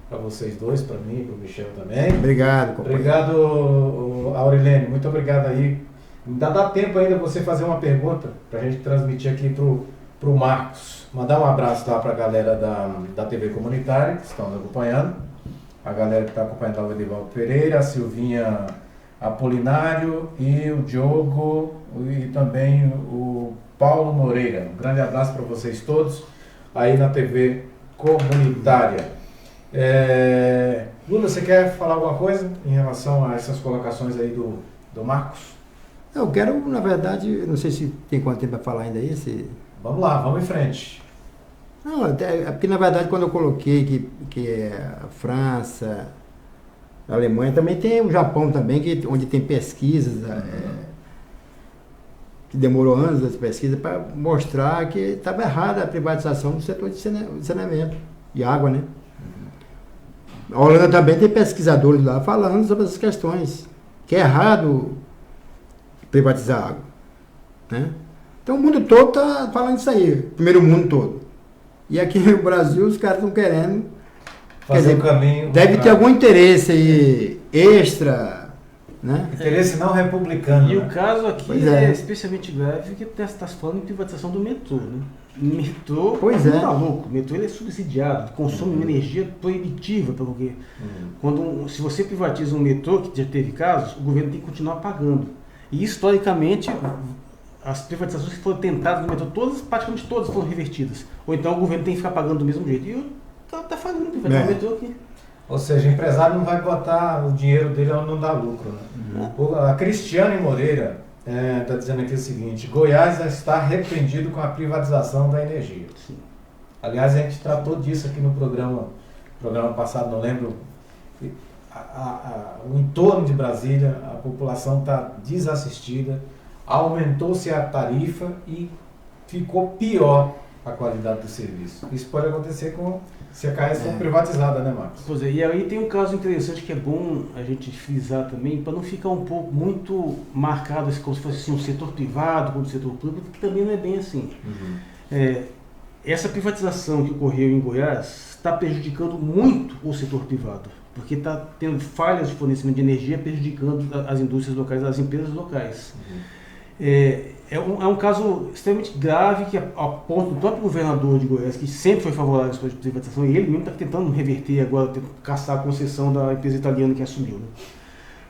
para vocês dois, para mim e para o Michel também. Obrigado, companheiro. Obrigado, Aurilene. Muito obrigado aí. Ainda dá tempo ainda você fazer uma pergunta para a gente transmitir aqui para o Marcos. Mandar um abraço lá para a galera da TV Comunitária, que estão nos acompanhando. A galera que está acompanhando lá, o Edivaldo Pereira, a Silvinha Apolinário e o Diogo e também o Paulo Moreira. Um grande abraço para vocês todos aí na TV Comunitária. Lula, você quer falar alguma coisa em relação a essas colocações aí do Marcos? Eu quero, na verdade, não sei se tem quanto tempo para falar ainda aí. Vamos lá, vamos em frente. Não, porque na verdade quando eu coloquei que a França, a Alemanha, também tem o Japão também, onde tem pesquisas, que demorou anos as pesquisas para mostrar que estava errada a privatização do setor de saneamento de água, né? A Holanda também tem pesquisadores lá falando sobre essas questões, que é errado privatizar a água, né? Então o mundo todo está falando isso aí, primeiro mundo todo. E aqui no Brasil os caras estão querendo fazer um caminho. Deve ter algum interesse aí extra, né? Interesse não republicano. E né? o caso aqui Pois é é. especialmente grave porque está se falando em privatização do metrô, né? Metrô Pois é. maluco. O metrô ele é subsidiado, consome uma energia proibitiva, porque se você privatiza um metrô, que já teve casos, o governo tem que continuar pagando. E historicamente as privatizações que foram tentadas no metrô, praticamente todas foram revertidas. Ou então o governo tem que ficar pagando do mesmo jeito. E o cara está fazendo privatizar o metrô aqui. Ou seja, o empresário não vai botar o dinheiro dele onde não dá lucro. Né? A Cristiane Moreira está dizendo aqui o seguinte: Goiás está arrependido com a privatização da energia. Sim. Aliás, a gente tratou disso aqui no programa passado, não lembro. O entorno de Brasília, a população está desassistida, aumentou-se a tarifa e ficou pior a qualidade do serviço. Isso pode acontecer se a CAES for privatizada, né, Marcos? Pois é, e aí tem um caso interessante que é bom a gente frisar também, para não ficar um pouco muito marcado como se fosse assim, um setor privado contra o setor público, que também não é bem assim. Essa privatização que ocorreu em Goiás está prejudicando muito o setor privado, porque está tendo falhas de fornecimento de energia prejudicando as indústrias locais, as empresas locais. É um caso extremamente grave que, a ponto do próprio governador de Goiás, que sempre foi favorável às coisas de privatização, e ele mesmo está tentando reverter agora, caçar a concessão da empresa italiana que assumiu. Né?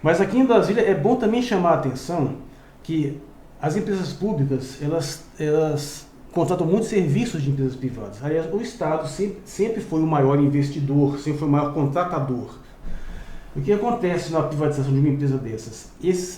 Mas aqui em Brasília é bom também chamar a atenção que as empresas públicas, elas contratam muitos serviços de empresas privadas. Aliás, o Estado sempre foi o maior investidor, sempre foi o maior contratador. O que acontece na privatização de uma empresa dessas?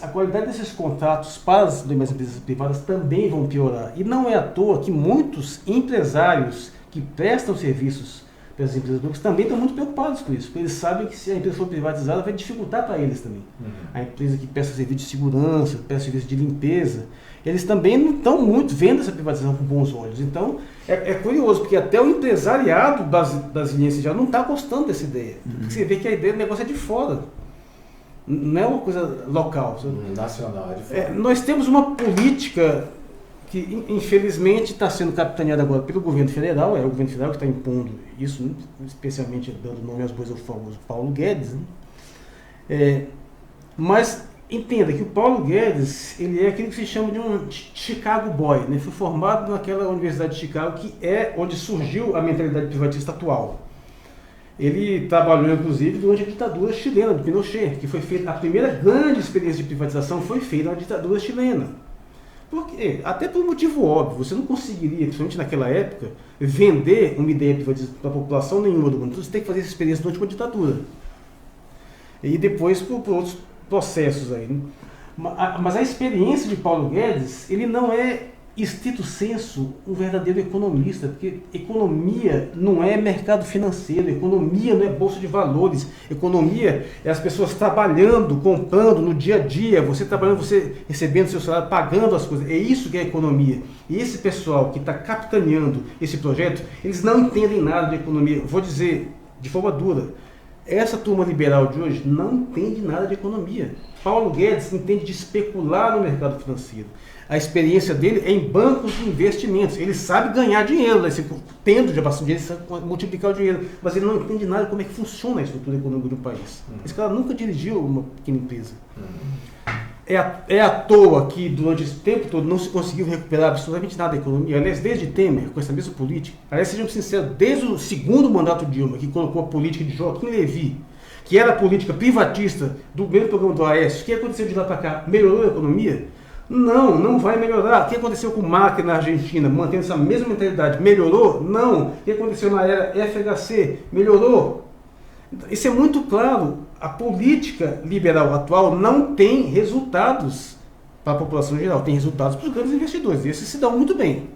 A qualidade desses contratos para as demais empresas privadas também vão piorar. E não é à toa que muitos empresários que prestam serviços para as empresas públicas também estão muito preocupados com isso, porque eles sabem que se a empresa for privatizada vai dificultar para eles também. A empresa que presta serviço de segurança, presta serviço de limpeza, eles também não estão muito vendo essa privatização com bons olhos. Então, é curioso, porque até o empresariado brasileiro já não está gostando dessa ideia. Porque você vê que a ideia do negócio é de fora. Não é uma coisa local. Nacional, é de fora. Nós temos uma política que, infelizmente, está sendo capitaneada agora pelo governo federal. É o governo federal que está impondo isso, né? Especialmente dando nome às bois ao famoso Paulo Guedes. Né? Mas entenda que o Paulo Guedes, ele é aquilo que se chama de um Chicago Boy, né? Foi formado naquela Universidade de Chicago, que é onde surgiu a mentalidade privatista atual. Ele trabalhou, inclusive, durante a ditadura chilena, do Pinochet, que foi feita, a primeira grande experiência de privatização foi feita na ditadura chilena. Porque, até por um motivo óbvio, você não conseguiria, principalmente naquela época, vender uma ideia privatista para a população nenhuma do mundo. Então, você tem que fazer essa experiência durante uma ditadura. E depois por outros processos aí. Né? Mas a experiência de Paulo Guedes, ele não é, estrito sensu, um verdadeiro economista, porque economia não é mercado financeiro, economia não é bolsa de valores, economia é as pessoas trabalhando, comprando no dia a dia, você trabalhando, você recebendo seu salário, pagando as coisas, é isso que é economia. E esse pessoal que está capitaneando esse projeto, eles não entendem nada de economia. Vou dizer de forma dura, essa turma liberal de hoje não entende nada de economia. Paulo Guedes entende de especular no mercado financeiro. A experiência dele é em bancos de investimentos. Ele sabe ganhar dinheiro, né? Tendo já bastante dinheiro, ele sabe multiplicar o dinheiro. Mas ele não entende nada de como é que funciona a estrutura econômica do país. Esse cara nunca dirigiu uma pequena empresa. É à toa que durante esse tempo todo não se conseguiu recuperar absolutamente nada da economia. Aliás, desde Temer, com essa mesma política, aliás, sejamos sinceros, desde o segundo mandato de Dilma, que colocou a política de Joaquim Levy, que era a política privatista do mesmo programa do Aécio, o que aconteceu de lá para cá? Melhorou a economia? Não vai melhorar. O que aconteceu com o Macri na Argentina, mantendo essa mesma mentalidade? Melhorou? Não. O que aconteceu na era FHC? Melhorou? Isso é muito claro. A política liberal atual não tem resultados para a população geral, tem resultados para os grandes investidores. E esses se dão muito bem.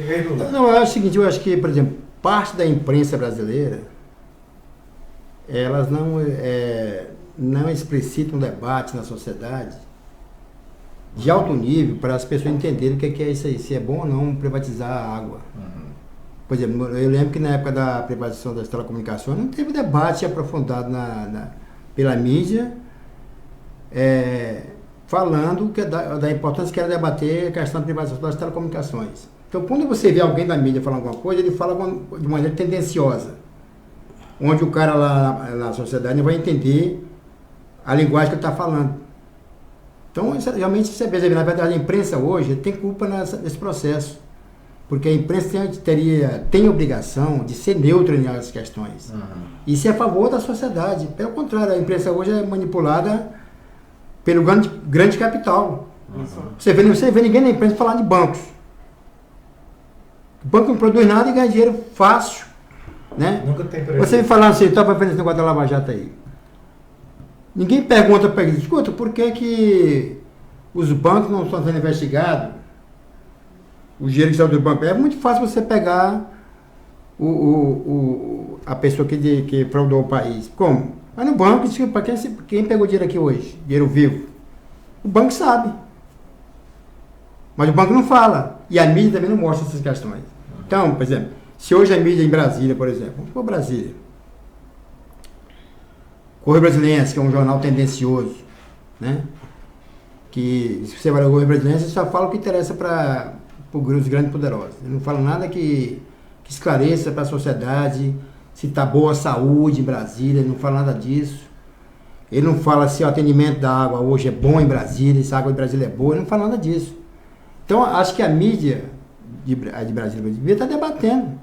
E aí, Lula? Não, é o seguinte, eu acho que, por exemplo, parte da imprensa brasileira, elas não explicitam um debate na sociedade de alto nível para as pessoas entenderem o que é isso aí, se é bom ou não privatizar a água. Por exemplo, eu lembro que na época da privatização das telecomunicações não teve debate aprofundado pela mídia, falando da importância que era debater a questão da privatização das telecomunicações. Então, quando você vê alguém da mídia falando alguma coisa, ele fala de maneira tendenciosa, onde o cara lá na sociedade não vai entender a linguagem que ele está falando. Então, realmente, você vê, na verdade, a imprensa hoje tem culpa nesse processo, porque a imprensa tem obrigação de ser neutra nessas questões. E ser a favor da sociedade. Pelo contrário, a imprensa hoje é manipulada pelo grande capital. Você vê ninguém na imprensa falar de bancos. O banco não produz nada e ganha dinheiro fácil. Né? Nunca tem prejuízo. Você me falando assim, estava fazendo esse negócio da Lava Jato aí. Ninguém pergunta para ele, escuta, por que os bancos não estão sendo investigados? O dinheiro que saiu do banco. É muito fácil você pegar a pessoa que fraudou o país. Como? Vai no banco e para quem pegou dinheiro aqui hoje? Dinheiro vivo. O banco sabe. Mas o banco não fala. E a mídia também não mostra essas questões. Então, por exemplo, se hoje a mídia em Brasília, por exemplo, vamos por Brasília. Correio Brasiliense, que é um jornal tendencioso, né? Que se você vai ao Correio Brasiliense, só fala o que interessa para os grandes poderosos. Ele não fala nada que esclareça para a sociedade se está boa a saúde em Brasília, ele não fala nada disso. Ele não fala se o atendimento da água hoje é bom em Brasília, se a água de Brasília é boa, ele não fala nada disso. Então, acho que a mídia de Brasília devia estar debatendo.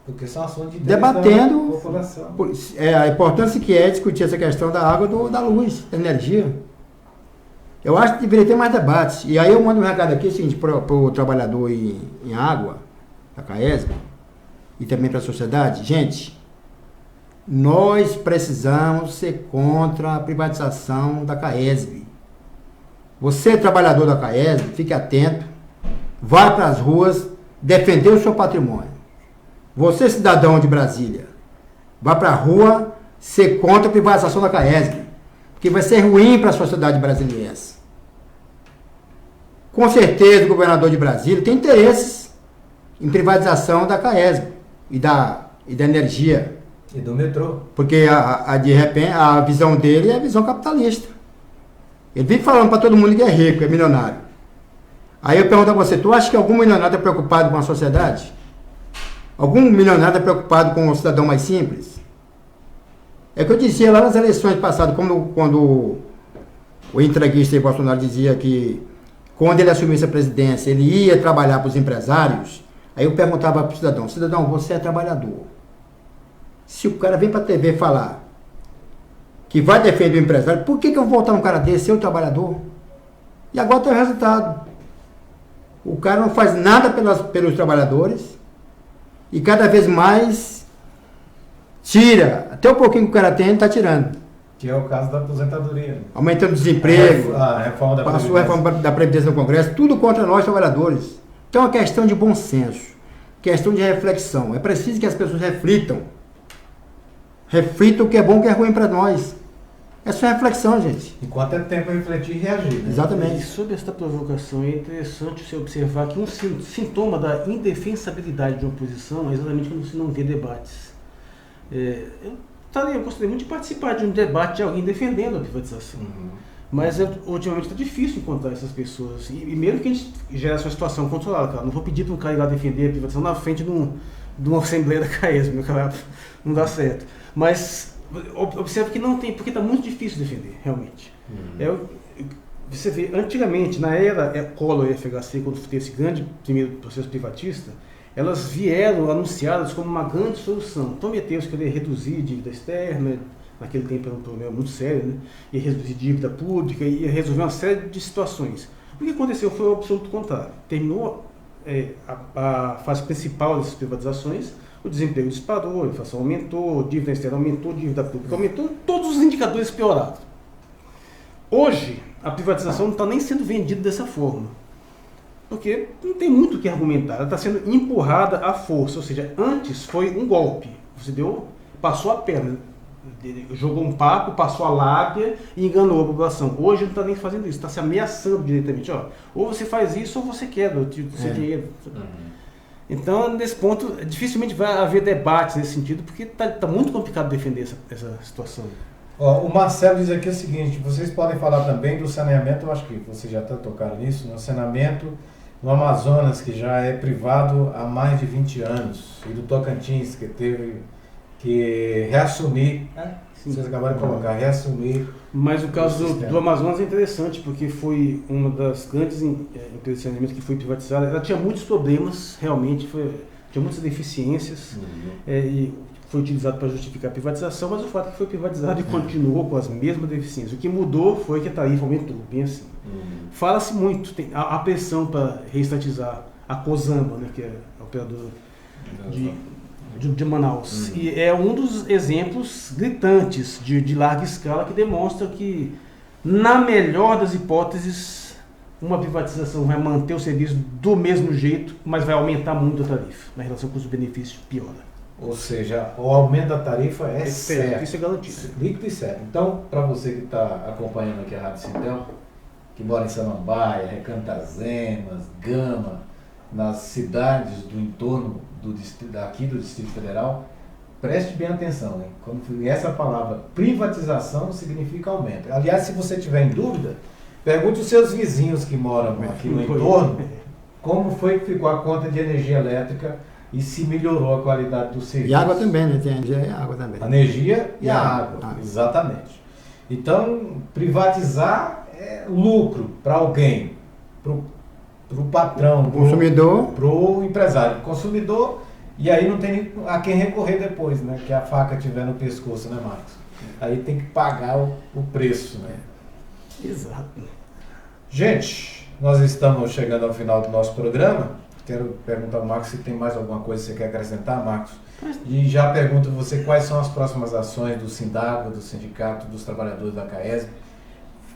Porque são assuntos de debatendo da população. A importância que é discutir essa questão da água, da luz, da energia. Eu acho que deveria ter mais debates. E aí eu mando um recado aqui, seguinte, para o trabalhador em água, da CAESB, e também para a sociedade. Gente, nós precisamos ser contra a privatização da CAESB. Você, trabalhador da CAESB, fique atento, vá para as ruas defender o seu patrimônio. Você, cidadão de Brasília, vá para a rua ser contra a privatização da CAESB, porque vai ser ruim para a sociedade brasileira. Com certeza o governador de Brasília tem interesses em privatização da CAESB e da energia. E do metrô. Porque de repente a visão dele é a visão capitalista. Ele vive falando para todo mundo que é rico, é milionário. Aí eu pergunto a você, tu acha que algum milionário está preocupado com a sociedade? Algum milionário está preocupado com o cidadão mais simples? É o que eu dizia lá nas eleições passadas, quando o entreguista Bolsonaro dizia que quando ele assumisse a presidência, ele ia trabalhar para os empresários. Aí eu perguntava para o cidadão, você é trabalhador. Se o cara vem para a TV falar que vai defender o empresário, por que eu vou votar um cara desse, eu trabalhador? E agora tem o resultado. O cara não faz nada pelos trabalhadores e cada vez mais tira. Até o pouquinho que o cara tem, ele está tirando. Que é o caso da aposentadoria. Aumentando o desemprego, A reforma da passou a reforma da Previdência no Congresso, tudo contra nós trabalhadores. Então é uma questão de bom senso, questão de reflexão. É preciso que as pessoas reflitam o que é bom e o que é ruim para nós. É só reflexão, gente. Enquanto é tempo para refletir e reagir. Né? Exatamente. E sobre essa provocação, é interessante você observar que um sintoma da indefensabilidade de uma posição é exatamente quando você não vê debates. Eu gostaria muito de participar de um debate de alguém defendendo a privatização. Mas ultimamente está difícil encontrar essas pessoas. E mesmo que a gente gerasse uma situação controlada, cara. Não vou pedir para um cara ir lá defender a privatização na frente de uma assembleia da CAESB, meu cara, não dá certo. Mas observe que não tem, porque está muito difícil defender, realmente. Você vê, antigamente, na era Collor e FHC, quando teve esse grande primeiro processo privatista, elas vieram anunciadas como uma grande solução. Prometeu-se que ele ia reduzir dívida externa, naquele tempo era um problema muito sério, né? Ia reduzir dívida pública, ia resolver uma série de situações. O que aconteceu foi o absoluto contrário. Terminou a fase principal dessas privatizações, o desemprego disparou, a inflação aumentou, dívida externa aumentou, dívida pública aumentou, todos os indicadores pioraram. Hoje, a privatização não está nem sendo vendida dessa forma. Porque não tem muito o que argumentar, ela está sendo empurrada à força, ou seja, antes foi um golpe, você passou a perna, jogou um papo, passou a lábia e enganou a população. Hoje não está nem fazendo isso, está se ameaçando diretamente, ou você faz isso ou você quebra o seu dinheiro. Então, nesse ponto, dificilmente vai haver debates nesse sentido, porque está muito complicado defender essa situação. O Marcelo diz aqui o seguinte, vocês podem falar também do saneamento, eu acho que vocês já estão tocando nisso, no saneamento no Amazonas, que já é privado há mais de 20 anos, e do Tocantins, que teve que reassumir, vocês acabaram de colocar, reassumir. Mas o caso do Amazonas é interessante, porque foi uma das grandes empresas de saneamento que foi privatizada. Ela tinha muitos problemas, realmente, tinha muitas deficiências, e foi utilizado para justificar a privatização, mas o fato é que foi privatizado e continuou com as mesmas deficiências. O que mudou foi que a tarifa aumentou, bem assim. Fala-se muito, tem a pressão para reestatizar a Cosamba, né, que é a operadora de Manaus. E é um dos exemplos gritantes de larga escala que demonstra que, na melhor das hipóteses, uma privatização vai manter o serviço do mesmo jeito, mas vai aumentar muito a tarifa. Na relação custo-benefício, piora. Ou seja, o aumento da tarifa é certo. Isso é garantido. Líquido e certo. Então, para você que está acompanhando aqui a Rádio Sintel, que mora em Samambaia, Recanto das Emas, Gama, nas cidades do entorno daqui do Distrito Federal, preste bem atenção, hein? Quando essa palavra privatização significa aumento. Aliás, se você tiver em dúvida, pergunte os seus vizinhos que moram aqui no entorno como foi que ficou a conta de energia elétrica e se melhorou a qualidade do serviço. E água também, né? Tem energia e água também. A energia e a água, exatamente. Então, privatizar é lucro para alguém, para o patrão, consumidor, para o empresário, consumidor, e aí não tem a quem recorrer depois, né? Que a faca estiver no pescoço, né, Marcos? Aí tem que pagar o preço, né? Exato. Gente, nós estamos chegando ao final do nosso programa. Quero perguntar ao Marcos se tem mais alguma coisa que você quer acrescentar, Marcos. E já pergunto a você quais são as próximas ações do Sindago, do Sindicato dos Trabalhadores da CAESB,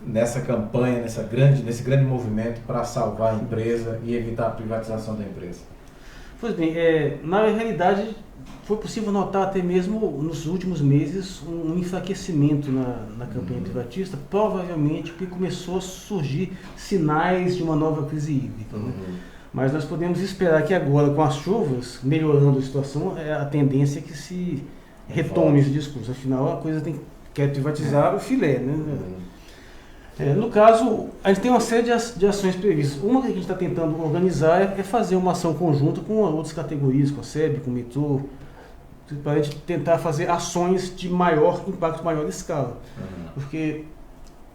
nessa campanha, nesse grande movimento para salvar a empresa e evitar a privatização da empresa. Pois bem, na realidade foi possível notar até mesmo nos últimos meses um enfraquecimento na campanha privatista, provavelmente porque começou a surgir sinais de uma nova crise hídrica. Né? Mas nós podemos esperar que agora, com as chuvas, melhorando a situação, a tendência é que se retome esse discurso. Afinal, a coisa quer privatizar o filé. Né? No caso, a gente tem uma série de ações previstas. Uma que a gente está tentando organizar é fazer uma ação conjunta com outras categorias, com a SEB, com o metrô, para a gente tentar fazer ações de maior impacto, maior escala. Porque,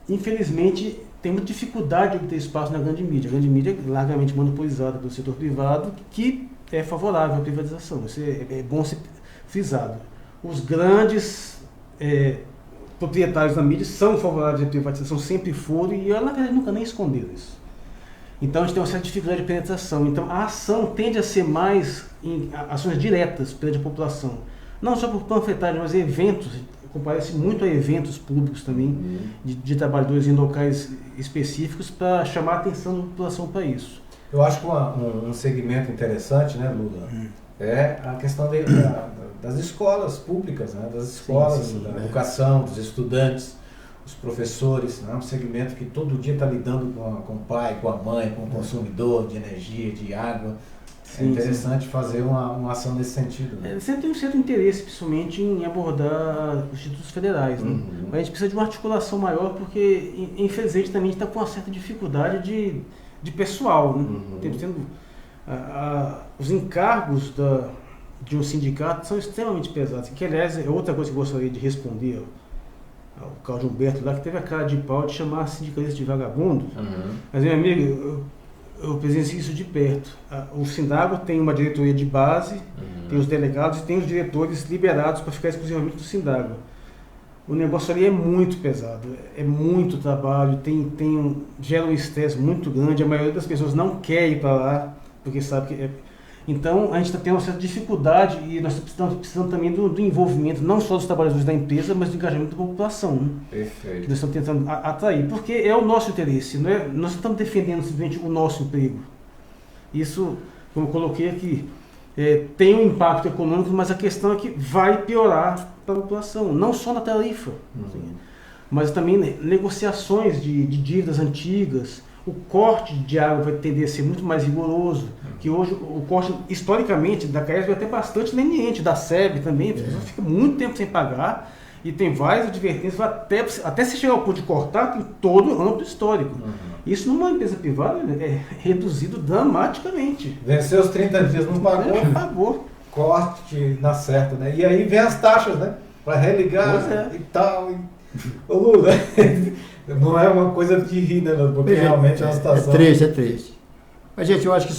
infelizmente, tem muita dificuldade de obter espaço na grande mídia. A grande mídia é largamente monopolizada pelo setor privado, que é favorável à privatização. Isso é bom ser frisado. Os grandes proprietários da mídia são favoráveis à privatização, sempre foram, e na verdade nunca nem esconderam isso. Então a gente tem uma certa dificuldade de penetração. Então a ação tende a ser mais em ações diretas perante a população. Não só por panfletagem, mas eventos, comparece muito a eventos públicos também, de trabalhadores em locais específicos para chamar a atenção da população para isso. Eu acho que um segmento interessante, né, Lula, é a questão das escolas públicas, né, das escolas, da educação, dos estudantes, os professores, né, um segmento que todo dia está lidando com o pai, com a mãe, com o consumidor de energia, de água. É interessante fazer uma ação nesse sentido. Né? Sempre tem um certo interesse, principalmente, em abordar os institutos federais. Né? Mas a gente precisa de uma articulação maior, porque, infelizmente, também a gente está com uma certa dificuldade de pessoal. Né? Os encargos de um sindicato são extremamente pesados, que, aliás, é outra coisa que eu gostaria de responder ao Cláudio Humberto, lá, que teve a cara de pau de chamar sindicalistas de vagabundo. Mas, meu amigo, eu presenciei isso de perto. O Sindago tem uma diretoria de base, tem os delegados e tem os diretores liberados para ficar exclusivamente do Sindago. O negócio ali é muito pesado, é muito trabalho, gera um estresse muito grande, a maioria das pessoas não quer ir para lá, porque sabe que Então a gente está tendo uma certa dificuldade e nós estamos precisando também do envolvimento, não só dos trabalhadores da empresa, mas do engajamento da população. Né? Perfeito. Que nós estamos tentando atrair, porque é o nosso interesse, não é? Nós não estamos defendendo simplesmente o nosso emprego. Isso, como eu coloquei aqui, tem um impacto econômico, mas a questão é que vai piorar para a população, não só na tarifa, mas também negociações de dívidas antigas. O corte de água vai tender a ser muito mais rigoroso, que hoje o corte, historicamente, da CAES é até bastante leniente, da SEB também, a pessoa fica muito tempo sem pagar, e tem várias advertências, até se chegar ao ponto de cortar, tem todo o âmbito histórico. Isso numa empresa privada é reduzido dramaticamente. Venceu os 30 dias, não pagou, Acabou. corte na certa, né? E aí vem as taxas, né? Para religar e tal. Ô Lula, não é uma coisa de rir, né? Porque realmente é uma situação... É triste. Mas, gente, eu acho que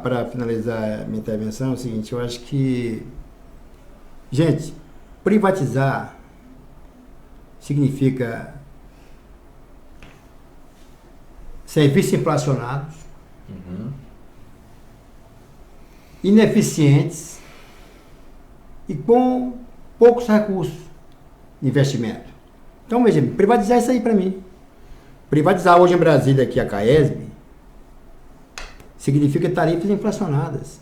para finalizar a minha intervenção, é o seguinte, eu acho que, gente, privatizar significa serviços inflacionados, ineficientes e com poucos recursos de investimento. Então, veja, privatizar isso aí para mim. Privatizar hoje em Brasília aqui a CAESB significa tarifas inflacionadas,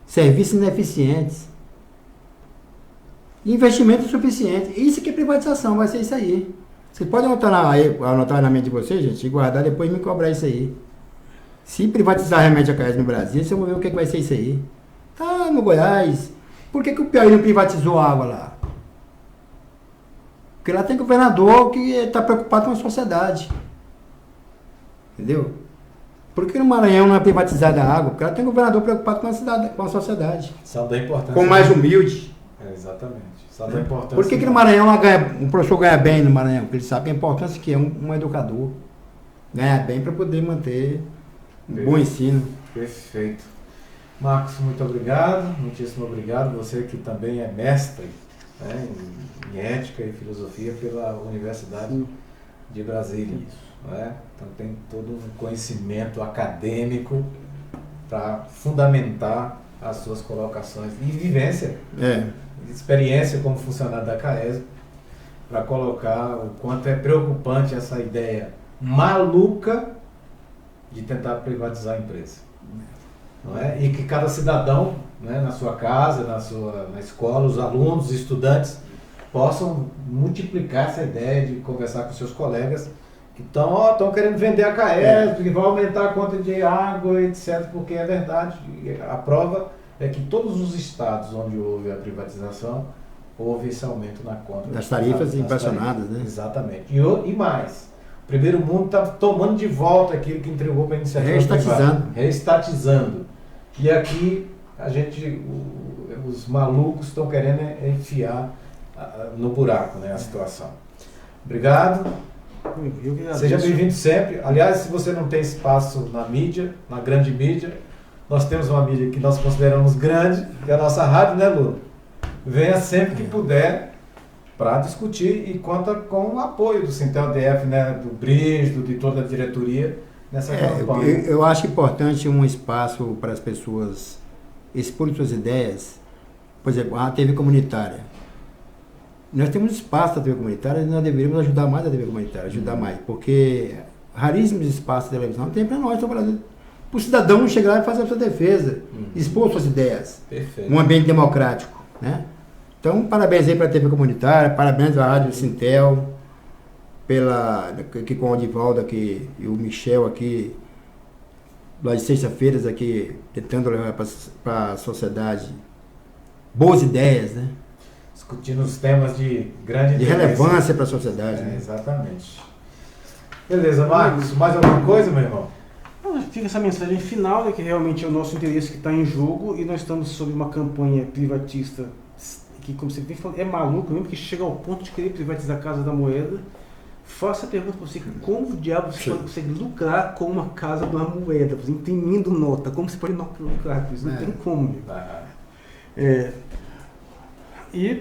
serviços ineficientes, investimento insuficiente. Isso que é privatização, vai ser isso aí. Vocês podem anotar na mente de vocês, gente, e guardar depois me cobrar isso aí. Se privatizar realmente a CAESB no Brasil, você vai ver o que vai ser isso aí. Ah, no Goiás, por que o Piauí não privatizou a água lá? Porque lá tem governador que está preocupado com a sociedade. Entendeu? Por que no Maranhão não é privatizada a água? Porque lá tem governador preocupado com a cidade, com a sociedade. Sabe da importância. Com mais humilde. Exatamente. Sabe da importância. Por que no Maranhão o professor ganha bem no Maranhão? Porque ele sabe a importância que é um educador. Ganhar bem para poder manter um bom ensino. Perfeito. Marcos, muito obrigado. Muitíssimo obrigado. Você que também é mestre, né, em ética e filosofia pela Universidade de Brasília. Né? Então tem todo um conhecimento acadêmico para fundamentar as suas colocações e vivência, experiência como funcionário da CAESB, para colocar o quanto é preocupante essa ideia maluca de tentar privatizar a empresa. Não é? E que cada cidadão, né, na sua casa, na escola, os alunos, os estudantes, possam multiplicar essa ideia de conversar com seus colegas que estão querendo vender a CAESB, que vai aumentar a conta de água, etc., porque é verdade. A prova é que todos os estados onde houve a privatização, houve esse aumento na conta. Das tarifas inflacionadas, né? Exatamente. E mais, o primeiro mundo está tomando de volta aquilo que entregou para a iniciativa privada. Reestatizando. E aqui, os malucos estão querendo enfiar no buraco, né, a situação. Obrigado. Seja bem-vindo sempre. Aliás, se você não tem espaço na mídia, na grande mídia, nós temos uma mídia que nós consideramos grande, que é a nossa rádio, né, Lula? Venha sempre que puder para discutir e conta com o apoio do Sintel-DF, né, do Brígido, de toda a diretoria nessa campanha. Eu acho importante um espaço para as pessoas expor suas ideias. Por exemplo, a TV comunitária. Nós temos espaço da TV comunitária e nós deveríamos ajudar mais a TV comunitária, porque raríssimos espaços de televisão tem para nós, para o cidadão chegar lá e fazer a sua defesa, expor suas ideias. Perfeito. Um ambiente democrático, né? Então, parabéns aí para a TV comunitária, parabéns à Rádio Sintel, aqui com o Odivaldo aqui, e o Michel aqui, das sexta-feiras aqui, tentando levar para a sociedade boas ideias, né? Discutindo os temas de grande relevância para a sociedade. Né? Exatamente. Beleza, Marcos, mais alguma coisa, meu irmão? Fica essa mensagem final, né, que realmente é o nosso interesse que está em jogo e nós estamos sob uma campanha privatista que, como você bem falou, é maluco mesmo, que chega ao ponto de querer privatizar a Casa da Moeda. Faça a pergunta para você, como diabo você consegue lucrar com uma Casa da Moeda, você imprimindo nota, como você pode lucrar com isso? Não tem como. E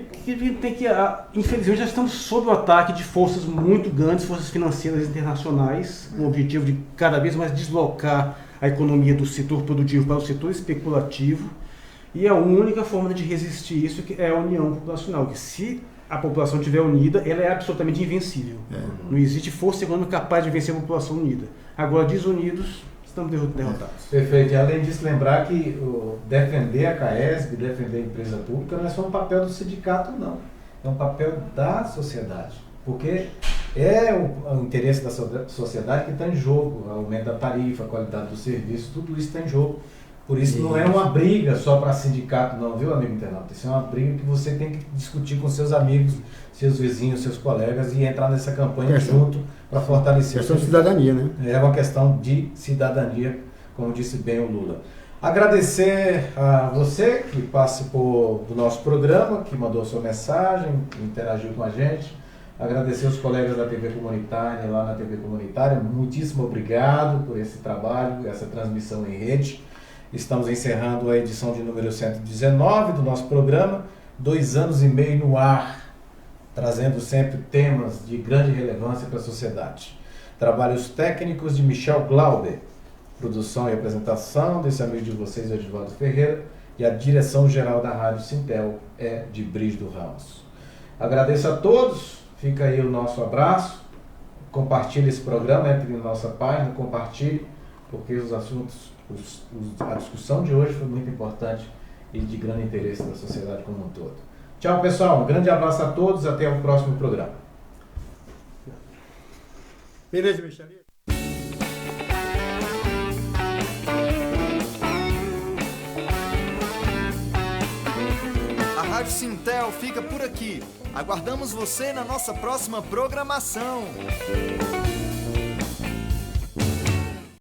tem que, infelizmente, já estamos sob o ataque de forças muito grandes, forças financeiras internacionais, com o objetivo de cada vez mais deslocar a economia do setor produtivo para o setor especulativo. E a única forma de resistir isso é a união populacional, que se a população estiver unida, ela é absolutamente invencível. Não existe força econômica capaz de vencer a população unida. Agora, desunidos, estamos derrotados. Perfeito. E além disso, lembrar que defender a CAESB, defender a empresa pública, não é só um papel do sindicato, não. É um papel da sociedade. Porque é o interesse da sociedade que está em jogo. O aumento da tarifa, a qualidade do serviço, tudo isso está em jogo. Por isso não é uma briga só para sindicato, não, viu, amigo internauta? Isso é uma briga que você tem que discutir com seus amigos, seus vizinhos, seus colegas e entrar nessa campanha junto para fortalecer. Questão de cidadania, né? É uma questão de cidadania, como disse bem o Lula. Agradecer a você que participou do nosso programa, que mandou sua mensagem, interagiu com a gente. Agradecer os colegas da TV Comunitária, lá na TV Comunitária. Muitíssimo obrigado por esse trabalho, essa transmissão em rede. Estamos encerrando a edição de número 119 do nosso programa, 2 anos e meio no ar, trazendo sempre temas de grande relevância para a sociedade. Trabalhos técnicos de Michel Glauber, produção e apresentação desse amigo de vocês, Edivaldo Ferreira, e a direção geral da Rádio Sintel é de Brígido Ramos. Agradeço a todos, fica aí o nosso abraço, compartilhe esse programa, entre na nossa página, compartilhe, porque os assuntos, a discussão de hoje foi muito importante e de grande interesse da sociedade como um todo. Tchau, pessoal. Um grande abraço a todos. Até o próximo programa. Beleza, Michel. A Rádio Sintel fica por aqui. Aguardamos você na nossa próxima programação.